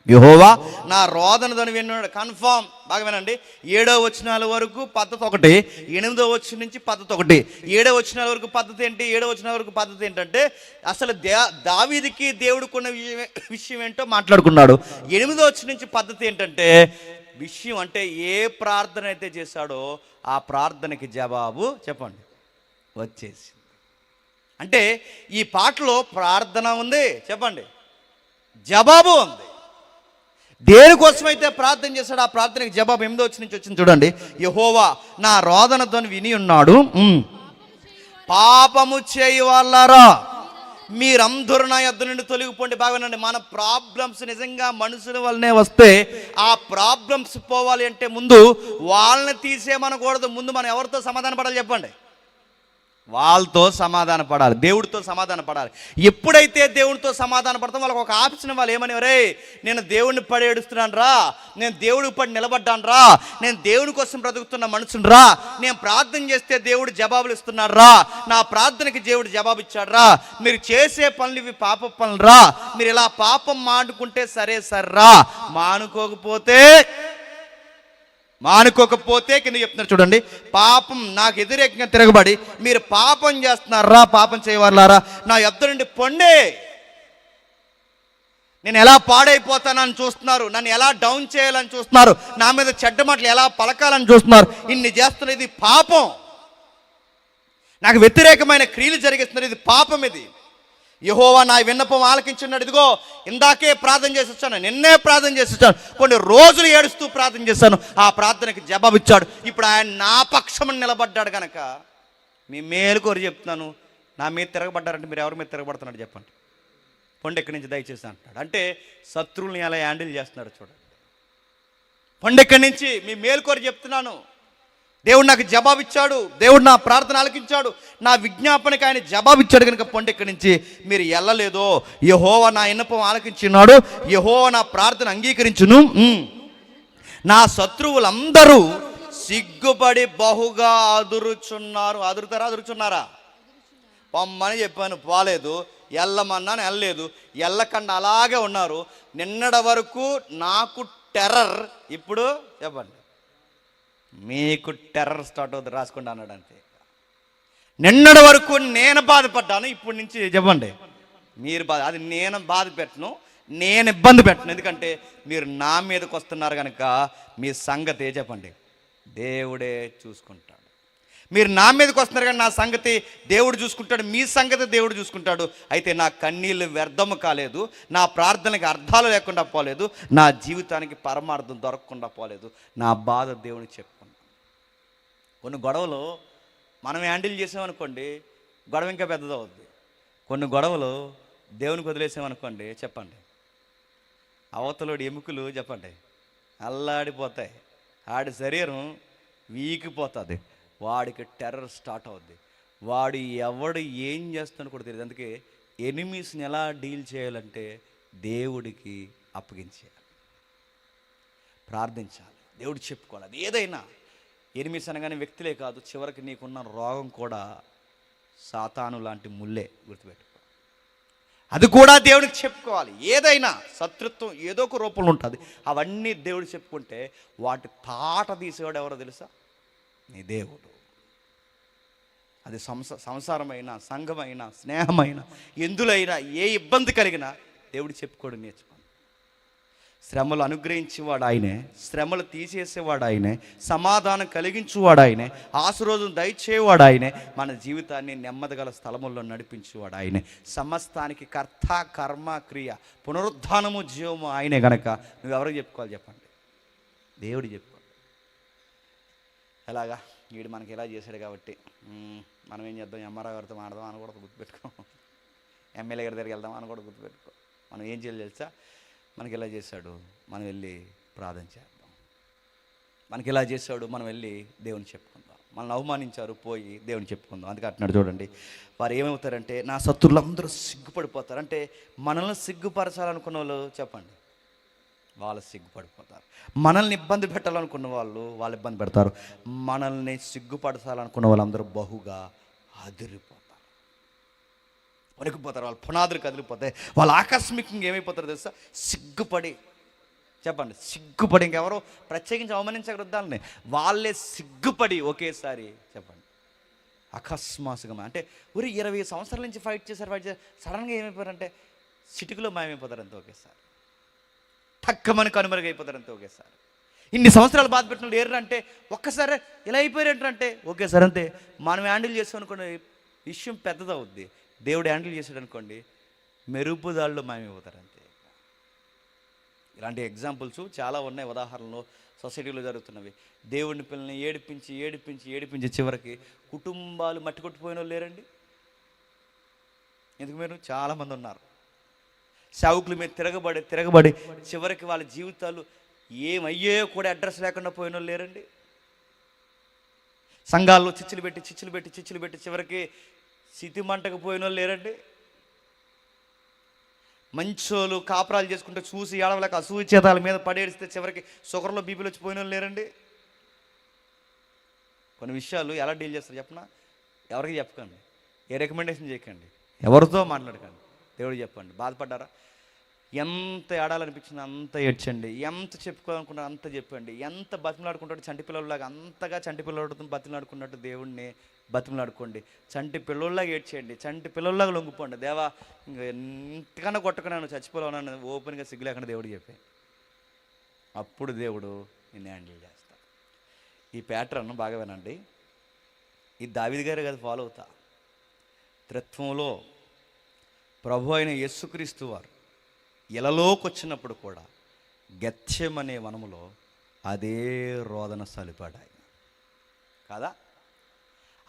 యెహోవా నా రోదన దని విన్నాడు. కన్ఫామ్, బాగా వినండి. 7వ వచనాల వరకు పద్ధతి ఒకటి, 8వ వచనం నుంచి పద్ధతి ఒకటి. 7వ వచనాల వరకు పద్ధతి ఏంటి? 7వ వచనాల వరకు పద్ధతి ఏంటంటే అసలు దావీదుకి దేవుడుకున్న విషయం ఏంటో మాట్లాడుకున్నాడు. 8వ వచనం నుంచి పద్ధతి ఏంటంటే విషయం, అంటే ఏ ప్రార్థన అయితే చేశాడో ఆ ప్రార్థనకి జవాబు చెప్పండి వచ్చేసి. అంటే ఈ పాటలో ప్రార్థన ఉంది, చెప్పండి, జవాబు ఉంది. దేనికోసమైతే ప్రార్థన చేశాడు ఆ ప్రార్థనకి జవాబు 8వ వచనం నుంచి వచ్చింది చూడండి. యెహోవా నా రోదనతో విని ఉన్నాడు, పాపము చేయు వాళ్ళారా మీరందరూ నా యొద్ద నుండి తొలగిపోండి. బాగానండి, మన ప్రాబ్లమ్స్ నిజంగా మనుషుల వల్లనే వస్తే ఆ ప్రాబ్లమ్స్ పోవాలి అంటే ముందు వాళ్ళని తీసేయమనకూడదు. ముందు మనం ఎవరితో సమాధాన పడాలి చెప్పండి? వాళ్ళతో సమాధాన పడాలి, దేవుడితో సమాధాన పడాలి. ఎప్పుడైతే దేవుడితో సమాధాన పడతాం వాళ్ళకి ఒక ఆప్షన్ వాళ్ళు ఏమని, రే నేను దేవుడిని పడి ఏడుస్తున్నాను రా, నేను దేవుడికి పడి నిలబడ్డాను రా, నేను దేవుడి కోసం బ్రతుకుతున్న మనుషుని రా, నేను ప్రార్థన చేస్తే దేవుడు జవాబులు ఇస్తున్నాడు రా, నా ప్రార్థనకి దేవుడు జవాబు ఇచ్చాడు రా, మీరు చేసే పనులు ఇవి పాప పనులు రా, మీరు ఇలా పాపం మానుకుంటే సరే సర్రా, మానుకోకపోతే కింద చెప్తున్నారు చూడండి, పాపం నాకు వ్యతిరేకంగా తిరగబడి మీరు పాపం చేస్తున్నారా, పాపం చేయవారులారా నా యొద్ద నుండి పొండే. నేను ఎలా పాడైపోతానని చూస్తున్నారు, నన్ను ఎలా డౌన్ చేయాలని చూస్తున్నారు, నా మీద చెడ్డ మాటలు ఎలా పలకాలని చూస్తున్నారు, ఇన్ని చేస్తున్నారు, ఇది పాపం. నాకు వ్యతిరేకమైన క్రియలు జరిగిస్తున్నారు, ఇది పాపం. ఇది యెహోవా నా విన్నపం ఆలకించున్నాడు. ఇదిగో ఇందాకే ప్రార్థన చేసి వచ్చాను, నిన్నే ప్రార్థన చేసి వచ్చాను, కొన్ని రోజులు ఏడుస్తూ ప్రార్థన చేశాను, ఆ ప్రార్థనకి జవాబు ఇచ్చాడు. ఇప్పుడు ఆయన నా పక్షమని నిలబడ్డాడు కనుక మీ మేలు కోరి చెప్తున్నాను. నా మీద తిరగబడ్డారంటే మీరు ఎవరి మీద తిరగబడుతున్నాడు చెప్పండి? పొండెక్కడి నుంచి దయచేసి అంటున్నాడు. అంటే శత్రువుల్ని ఎలా హ్యాండిల్ చేస్తున్నాడు చూడండి. పొండెక్కడి నుంచి మీ మేలు కోరి చెప్తున్నాను, దేవుడు నాకు జవాబిచ్చాడు, దేవుడు నా ప్రార్థన ఆలకించాడు, నా విజ్ఞాపనకి ఆయన జవాబిచ్చాడు కనుక పొండెక్కడి నుంచి మీరు వెళ్ళలేదో యెహోవా నా విన్నపం ఆలకించున్నాడు, యెహోవా నా ప్రార్థన అంగీకరించును, నా శత్రువులందరూ సిగ్గుపడి బహుగా అదురుచున్నారా? పొమ్మని చెప్పాను, పోలేదు. వెళ్ళమన్నాను, వెళ్ళలేదు. వెళ్ళకుండా అలాగే ఉన్నారు. నిన్నటి వరకు నాకు టెర్రర్, ఇప్పుడు చెప్పండి మీకు టెర్రర్ స్టార్ట్ అవుతుంది, రాసుకోండి అన్నాడు. అంతే. నిన్నటి వరకు నేను బాధపడ్డాను, ఇప్పటి నుంచి చెప్పండి మీరు అది నేను బాధ పెట్టను, నేను ఇబ్బంది పెట్టను. ఎందుకంటే మీరు నా మీదకి వస్తున్నారు కనుక మీ సంగతి చెప్పండి దేవుడే చూసుకుంటాడు. మీరు నా మీదకి వస్తున్నారు కానీ నా సంగతి దేవుడు చూసుకుంటాడు, మీ సంగతి దేవుడు చూసుకుంటాడు. అయితే నా కన్నీళ్ళు వ్యర్థము కాలేదు, నా ప్రార్థనకి అర్థాలు లేకుండా పోలేదు, నా జీవితానికి పరమార్థం దొరకకుండా పోలేదు. నా బాధ దేవునికి చెప్పుకున్నాను. కొన్ని గొడవలు మనం హ్యాండిల్ చేసామనుకోండి, గొడవ ఇంకా పెద్దదవుద్ది. కొన్ని గొడవలు దేవునికి వదిలేసామనుకోండి, చెప్పండి అవతలోడి ఎముకలు చెప్పండి అల్లాడిపోతాయి, ఆడి శరీరం వీకిపోతుంది, వాడికి టెర్రర్ స్టార్ట్ అవుద్ది. వాడు ఎవడు ఏం చేస్తాడో కూడా తెలియదు. అందుకే ఎనిమీస్ని ఎలా డీల్ చేయాలంటే దేవుడికి అప్పగించేయాలి, ప్రార్థించాలి, దేవుడు చెప్పుకోవాలి. అది ఏదైనా ఎనిమీస్ అనగానే వ్యక్తులే కాదు, చివరికి నీకున్న రోగం కూడా సాతాను లాంటి ముల్లే, గుర్తుపెట్టుకో. అది కూడా దేవుడికి చెప్పుకోవాలి. ఏదైనా శత్రుత్వం ఏదో ఒక రూపంలో ఉంటుంది, అవన్నీ దేవుడు చెప్పుకుంటే వాటి తాట తీసేవాడు ఎవరో తెలుసా? నీ దేవుడు. అది సంసారమైన, సంఘమైన, స్నేహమైన, ఎందులైనా ఏ ఇబ్బంది కలిగినా దేవుడు చెప్పుకోవడం నేర్చుకోండి. శ్రమలు అనుగ్రహించేవాడు ఆయనే, శ్రమలు తీసేసేవాడు ఆయనే, సమాధానం కలిగించేవాడు ఆయనే, ఆశీర్వాదం దయచేవాడు ఆయనే, మన జీవితాన్ని నెమ్మదిగల స్థలముల్లో నడిపించేవాడు ఆయనే. సమస్తానికి కర్త, కర్మ, క్రియ, పునరుద్ధానము, జీవము ఆయనే గనక నువ్వెవరికి చెప్పుకోవాలి చెప్పండి? దేవుడు చెప్పుకోవాలి. ఎలాగా? వీడు మనకి ఇలా చేశాడు కాబట్టి మనం ఏం చేద్దాం, ఎంఆర్ఐ గారితో మాడదాం అని కూడా గుర్తుపెట్టుకో, ఎమ్మెల్యే గారి దగ్గరికి వెళ్దాం అని కూడా గుర్తుపెట్టుకో. మనం ఏం చేయాలి తెలుసా? మనకి ఇలా చేశాడు, మనం వెళ్ళి ప్రార్థన చేద్దాం. మనకి ఇలా చేశాడు, మనం వెళ్ళి దేవుని చెప్పుకుందాం. మనల్ని అవమానించారు, పోయి దేవుని చెప్పుకుందాం. అందుకే అంటున్నాడు చూడండి, వారు ఏమవుతారంటే నా శత్రువులు అందరూ సిగ్గుపడిపోతారు. అంటే మనల్ని సిగ్గుపరచాలనుకున్న వాళ్ళు చెప్పండి వాళ్ళు సిగ్గుపడిపోతారు. మనల్ని ఇబ్బంది పెట్టాలనుకున్న వాళ్ళు ఇబ్బంది పెడతారు. మనల్ని సిగ్గుపరచాలనుకున్న వాళ్ళందరూ బహుగా అదిరిపోతారు, వణికిపోతారు. వాళ్ళ పునాదులు కదిలిపోతాయి. వాళ్ళు ఆకస్మికంగా ఏమైపోతారో తెలుసా? సిగ్గుపడి చెప్పండి, సిగ్గుపడి. ఇంకెవరో ప్రత్యేకించి అవమానించగలుగుతారని వాళ్ళే సిగ్గుపడి ఒకేసారి చెప్పండి అకస్మాత్తుగా. అంటే ఊరి 20 సంవత్సరాల నుంచి ఫైట్ చేశారు, సడన్గా ఏమైపోయారంటే చిటికలో మాయమైపోతారు అంతే ఒకేసారి. టక్కమని కనుమరుగైపోతారు అంతే ఒకేసారి. ఇన్ని సంవత్సరాలు బాధ పెట్టిన వాళ్ళు ఏరంటే ఒక్కసారి ఇలా అయిపోయారంటే ఒకేసారి అంతే. మనం హ్యాండిల్ చేస్తాం అనుకోండి, విషయం పెద్దదవుద్ది. దేవుడు హ్యాండిల్ చేశాడు అనుకోండి, మెరుపుదాళ్ళు మాయమైపోతారు అంతే. ఇలాంటి ఎగ్జాంపుల్స్ చాలా ఉన్నాయి, ఉదాహరణలు సొసైటీలో జరుగుతున్నవి. దేవుడిని పిల్లల్ని ఏడిపించి ఏడిపించి ఏడిపించి చివరికి కుటుంబాలు మట్టి కొట్టిపోయిన వాళ్ళు లేరండి. ఎందుకు? మీరు చాలామంది ఉన్నారు. సేవకుల మీద తిరగబడి చివరికి వాళ్ళ జీవితాలు ఏమయ్యాయో కూడా అడ్రస్ లేకుండా పోయిన వాళ్ళు లేరండి. సంఘాల్లో చిచ్చులు పెట్టి చివరికి సితి మంటకు పోయిన వాళ్ళు లేరండి. మంచోళ్ళు కాపురాలు చేసుకుంటే చూసి ఏడవలేక అసూయ చేతాల మీద పడేడిస్తే చివరికి షుగర్లో బీపీలు వచ్చి పోయిన వాళ్ళు లేరండి. కొన్ని విషయాలు ఎలా డీల్ చేస్తారు చెప్పనా? ఎవరికి చెప్పకండి, ఏ రికమెండేషన్ చేయకండి, ఎవరితో మాట్లాడకండి, దేవుడికి చెప్పండి. బాధపడ్డారా? ఎంత ఏడాలనిపించింది అంత ఏడ్చండి, ఎంత చెప్పుకోవాలనుకున్నారో అంత చెప్పండి. ఎంత బతిమలాడుకుంటాడు చంటి పిల్లలాగా, అంతగా చంటి పిల్లలతో బతిమలాడుకున్నట్టు దేవుణ్ణి బతిమలాడుకోండి. చంటి పిల్లల్లాగా ఏడ్చేయండి, చంటి పిల్లల్లాగా లొంగిపోండి. దేవా ఇంకా ఎంతకన్నా కొట్టకన్నాను, చచ్చిపోవాలని ఓపెన్గా సిగ్గు లేకుండా దేవుడు చెప్పాను. అప్పుడు దేవుడు నిన్ను హ్యాండిల్ చేస్తాడు. ఈ ప్యాటర్న్ బాగా వినండి. ఈ దావీదు గారు కదా ఫాలో అవుతా. త్రిత్వంలో ప్రభు అయిన యేసుక్రీస్తు వారు ఇలలోకి వచ్చినప్పుడు కూడా గెత్సెమనే వనములో అదే రోదన సలిపాడు కదా.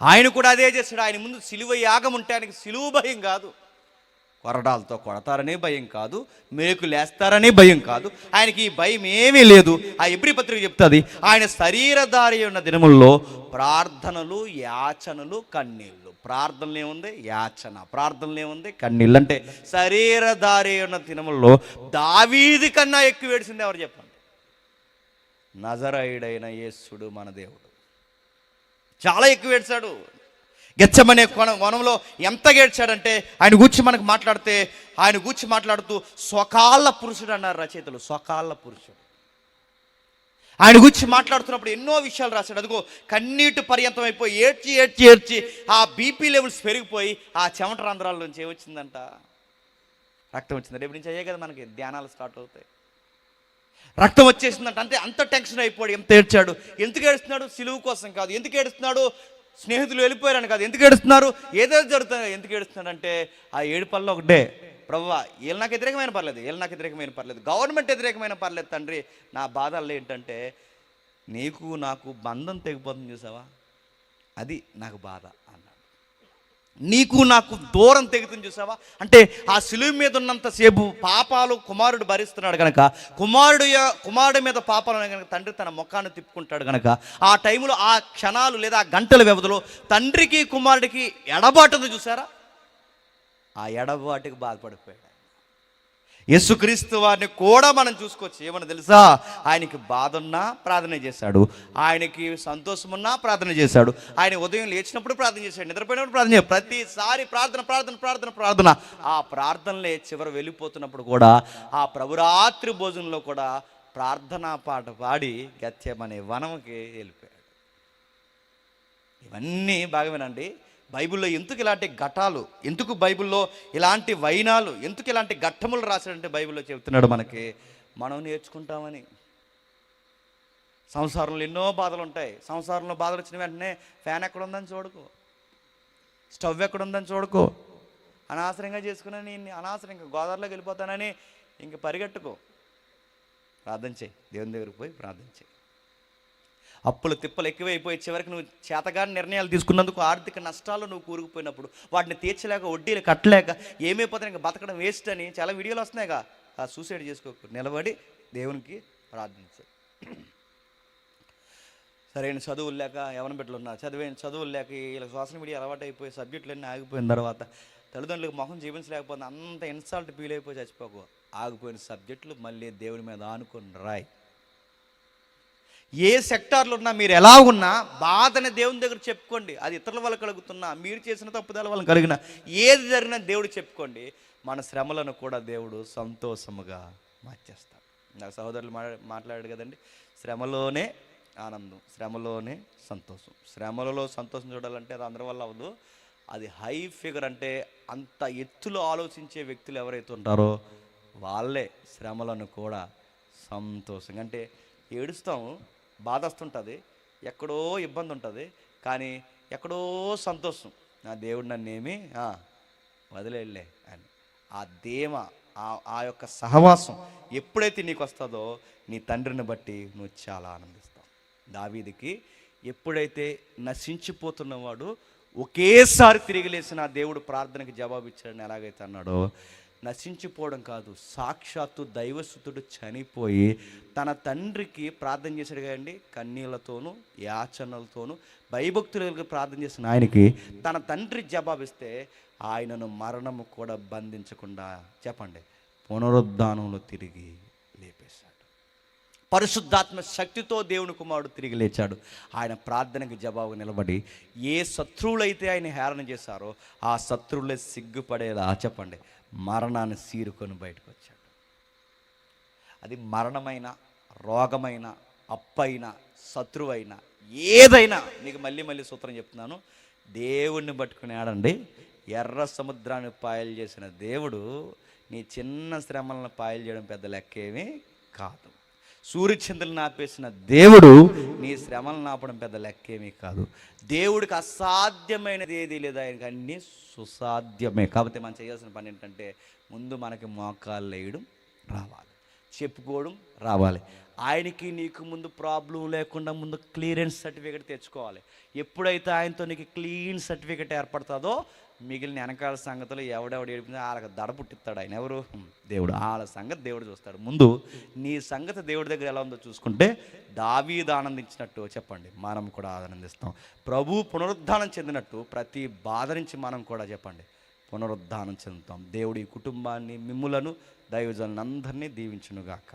ఆయన కూడా అదే చేశాడు. ఆయన ముందు సిలువ యాగం ఉంటే ఆయనకి సిలువ భయం కాదు, కొరడాలతో కొడతారనే భయం కాదు, మేకులేస్తారనే భయం కాదు, ఆయనకి ఈ భయం ఏమీ లేదు. ఆ ఎబ్రీ పత్రిక చెప్తుంది, ఆయన శరీరధారి ఉన్న దినముల్లో ప్రార్థనలు, యాచనలు, కన్నీళ్ళు. ప్రార్థనలు ఏముంది? యాచన. ప్రార్థనలు ఏముంది? కన్నీళ్ళు. అంటే శరీరధారి ఉన్న దినముల్లో దావీదు కన్నా ఎక్కువ ఏడ్చింది ఎవరు చెప్పండి? నజరేయుడైన యేసుడు మన దేవుడు. చాలా ఎక్కువ ఏడ్చాడు. గెత్సెమనే వనంలో ఎంతగా ఏడ్చాడంటే ఆయన గూర్చి మనకు మాట్లాడితే, ఆయన గూర్చి మాట్లాడుతూ స్వకాళ్ళ పురుషుడు అన్నారు రచయితలు. స్వకాళ్ళ పురుషుడు. ఆయన గురించి మాట్లాడుతున్నప్పుడు ఎన్నో విషయాలు రాశాడు. అదిగో కన్నీటి పర్యంతం అయిపోయి ఏడ్చి ఏడ్చి ఏడ్చి ఆ బీపీ లెవెల్స్ పెరిగిపోయి ఆ చెమట రంధ్రాల నుంచి ఏమొచ్చిందంట? రక్తం వచ్చింది. రేపు నుంచి అయ్యే కదా మనకి ధ్యానాలు స్టార్ట్ అవుతాయి. రక్తం వచ్చేసిందంట. అంటే అంత టెన్షన్ అయిపోయాడు. ఎంత ఏడ్చాడు. ఎందుకు ఏడుస్తున్నాడు? సిలువు కోసం కాదు. ఎందుకు ఏడుస్తున్నాడు? స్నేహితులు వెళ్ళిపోయారని కాదు. ఎందుకు ఏడుస్తున్నారు? ఏదో జరుగుతుంది. ఎందుకు ఏడుస్తున్నాడు అంటే ఆ ఏడుపల్లో ఒకటే, ప్రభువా వీళ్ళు నాకు వ్యతిరేకమైన పర్లేదు, వీళ్ళు నాకు వ్యతిరేకమైన పర్లేదు, గవర్నమెంట్ వ్యతిరేకమైన పర్లేదు తండ్రి, నా బాధల్లో ఏంటంటే నీకు నాకు బంధం తెగిపోతుంది చూసావా, అది నాకు బాధ అన్నాడు. నీకు నాకు దూరం తెగుతుంది చూసావా, అంటే ఆ సిలువ మీద ఉన్నంతసేపు పాపాలు కుమారుడు భరిస్తున్నాడు కనుక, కుమారుడి మీద పాపాలు కనుక తండ్రి తన ముఖాన్ని తిప్పుకుంటాడు కనుక, ఆ టైంలో ఆ క్షణాలు లేదా ఆ గంటల వ్యవధిలో తండ్రికి కుమారుడికి ఎడబాటుంది చూసారా, ఆ ఎడబాటుకి బాధపడిపోయాడు. యేసుక్రీస్తు వారిని కూడా మనం చూసుకోవచ్చు. ఏమన్నా తెలుసా? ఆయనకి బాధ ఉన్నా ప్రార్థన చేశాడు, ఆయనకి సంతోషం ఉన్నా ప్రార్థన చేశాడు, ఆయన ఉదయం లేచినప్పుడు ప్రార్థన చేశాడు, నిద్రపోయినప్పుడు ప్రార్థన చేశాడు. ప్రతిసారి ప్రార్థన ప్రార్థన ప్రార్థన ప్రార్థన. ఆ ప్రార్థనలే చివరి వెళ్ళిపోతున్నప్పుడు కూడా ఆ ప్రభురాత్రి భోజనంలో కూడా ప్రార్థనా పాట పాడి గెత్సెమనే వనంకి వెళ్ళిపోయాడు. ఇవన్నీ బాగా వినండి. బైబిల్లో ఎందుకు ఇలాంటి ఘటాలు, ఎందుకు బైబిల్లో ఇలాంటి వైనాలు, ఎందుకు ఇలాంటి ఘట్టములు రాశాడంటే బైబిల్లో చెబుతున్నాడు మనకి, మనం నేర్చుకుంటామని. సంసారంలో ఎన్నో బాధలు ఉంటాయి. సంసారంలో బాధలు వచ్చిన వెంటనే ఫ్యాన్ ఎక్కడుందని చూడకు, స్టవ్ ఎక్కడుందని చూడకు, అనవసరంగా చేసుకుని అనవసరంగా గోదావరిలోకి వెళ్ళిపోతానని ఇంక పరిగెట్టుకో. ప్రార్థన చేయి, దేవుని దగ్గరికి పోయి ప్రార్థన చేయి. అప్పులు తిప్పలు ఎక్కువైపోయి చివరికి నువ్వు చేతగాని నిర్ణయాలు తీసుకున్నందుకు ఆర్థిక నష్టాలు నువ్వు కూరుకుపోయినప్పుడు వాటిని తీర్చలేక, వడ్డీలు కట్టలేక ఏమైపోతాయి, ఇంకా బతకడం వేస్ట్ అని చాలా వీడియోలు వస్తున్నాయిగా. ఆ సూసైడ్ చేసుకోకు, నిలబడి దేవునికి ప్రార్థించు. సరైన చదువులు లేక ఎవరి బిడ్డలు ఉన్నారు, చదువులు లేక ఇలా సోషల్ మీడియా అలవాటు అయిపోయి సబ్జెక్టులన్నీ ఆగిపోయిన తర్వాత తల్లిదండ్రులకు మొహం జీవించలేకపోతే అంత ఇన్సల్ట్ ఫీల్ అయిపోయి చచ్చిపోకు. ఆగిపోయిన సబ్జెక్టులు మళ్ళీ దేవుని మీద ఆనుకొని రాయి. ఏ సెక్టార్లో ఉన్నా, మీరు ఎలా ఉన్నా బాధని దేవుని దగ్గర చెప్పుకోండి. అది ఇతరుల వల్ల కలుగుతున్నా, మీరు చేసిన తప్పుదల వల్ల కలిగిన ఏది జరిగినా దేవుడు చెప్పుకోండి. మన శ్రమలను కూడా దేవుడు సంతోషముగా మార్చేస్తాడు. నా సహోదరులు మాట్లాడాడు కదండి, శ్రమలోనే ఆనందం, శ్రమలోనే సంతోషం. శ్రమలలో సంతోషం చూడాలంటే అది అందరి వల్ల అవ్వదు. అది హై ఫిగర్, అంటే అంత ఎత్తులో ఆలోచించే వ్యక్తులు ఎవరైతే ఉంటారో వాళ్ళే శ్రమలను కూడా సంతోషంగా, అంటే ఏడుస్తాము, బాధ వస్తుంటుంది, ఎక్కడో ఇబ్బంది ఉంటుంది, కానీ ఎక్కడో సంతోషం, నా దేవుడు నన్నేమి వదిలేళ్ళే అని ఆ ధీమ, ఆ యొక్క సహవాసం ఎప్పుడైతే నీకు వస్తుందో నీ తండ్రిని బట్టి నువ్వు చాలా ఆనందిస్తావు. దావీదుకి ఎప్పుడైతే నశించిపోతున్నవాడు ఒకేసారి తిరిగి లేచిన దేవుడు ప్రార్థనకి జవాబు ఇచ్చాడని ఎలాగైతే అన్నాడో, నశించిపోవడం కాదు, సాక్షాత్తు దైవసుతుడు చనిపోయి తన తండ్రికి ప్రార్థన చేశాడు కదండి, కన్నీళ్లతోనూ యాచనలతోనూ భయభక్తులకు ప్రార్థన చేసిన ఆయనకి తన తండ్రి జవాబిస్తే ఆయనను మరణము కూడా బంధించకుండా చెప్పండి పునరుద్ధానంలో తిరిగి లేపేశాడు. పరిశుద్ధాత్మ శక్తితో దేవుని కుమారుడు తిరిగి లేచాడు. ఆయన ప్రార్థనకి జవాబు నిలబడి ఏ శత్రువులైతే ఆయన హేళన చేశారో ఆ శత్రువులే సిగ్గుపడేలా చెప్పండి మరణాన్ని సీరుకొని బయటకు వచ్చాడు. అది మరణమైన, రోగమైన, అప్పైన, శత్రువైనా ఏదైనా, మీకు మళ్ళీ మళ్ళీ సూత్రం చెప్తున్నాను, దేవుణ్ణి పట్టుకుని ఆడండి. ఎర్ర సముద్రాన్ని పాయలు చేసిన దేవుడు నీ చిన్న శ్రమలను పాయలు చేయడం పెద్ద లెక్కేమీ కాదు. సూర్యచంద్రులను ఆపేసిన దేవుడు నీ శ్రమలను ఆపడం పెద్ద లెక్కేమీ కాదు. దేవుడికి అసాధ్యమైనది ఏది లేదు, ఆయనకి అన్నీ సుసాధ్యమే. కాబట్టి మనం చేయాల్సిన పని ఏంటంటే ముందు మనకి మోకాళ్ళు వేయడం రావాలి, చెప్పుకోవడం రావాలి. ఆయనకి నీకు ముందు ప్రాబ్లం లేకుండా ముందు క్లియరెన్స్ సర్టిఫికేట్ తెచ్చుకోవాలి. ఎప్పుడైతే ఆయనతో నీకు క్లీన్ సర్టిఫికేట్ ఏర్పడుతుందో మిగిలిన వెనకాల సంగతులు ఎవడెవడు ఏడిపిందో వాళ్ళకి దడ పుట్టిస్తాడు ఆయన. ఎవరు? దేవుడు. వాళ్ళ సంగతి దేవుడు చూస్తాడు. ముందు నీ సంగతి దేవుడి దగ్గర ఎలా ఉందో చూసుకుంటే దావీదు ఆనందించినట్టు చెప్పండి మనం కూడా ఆనందిస్తాం. ప్రభు పునరుద్ధానం చెందినట్టు ప్రతి బాధ నుంచి మనం కూడా చెప్పండి పునరుద్ధానం చెందుతాం. దేవుడి కుటుంబాన్ని, మిమ్ములను, దైవజనులందరినీ దీవించునుగాక.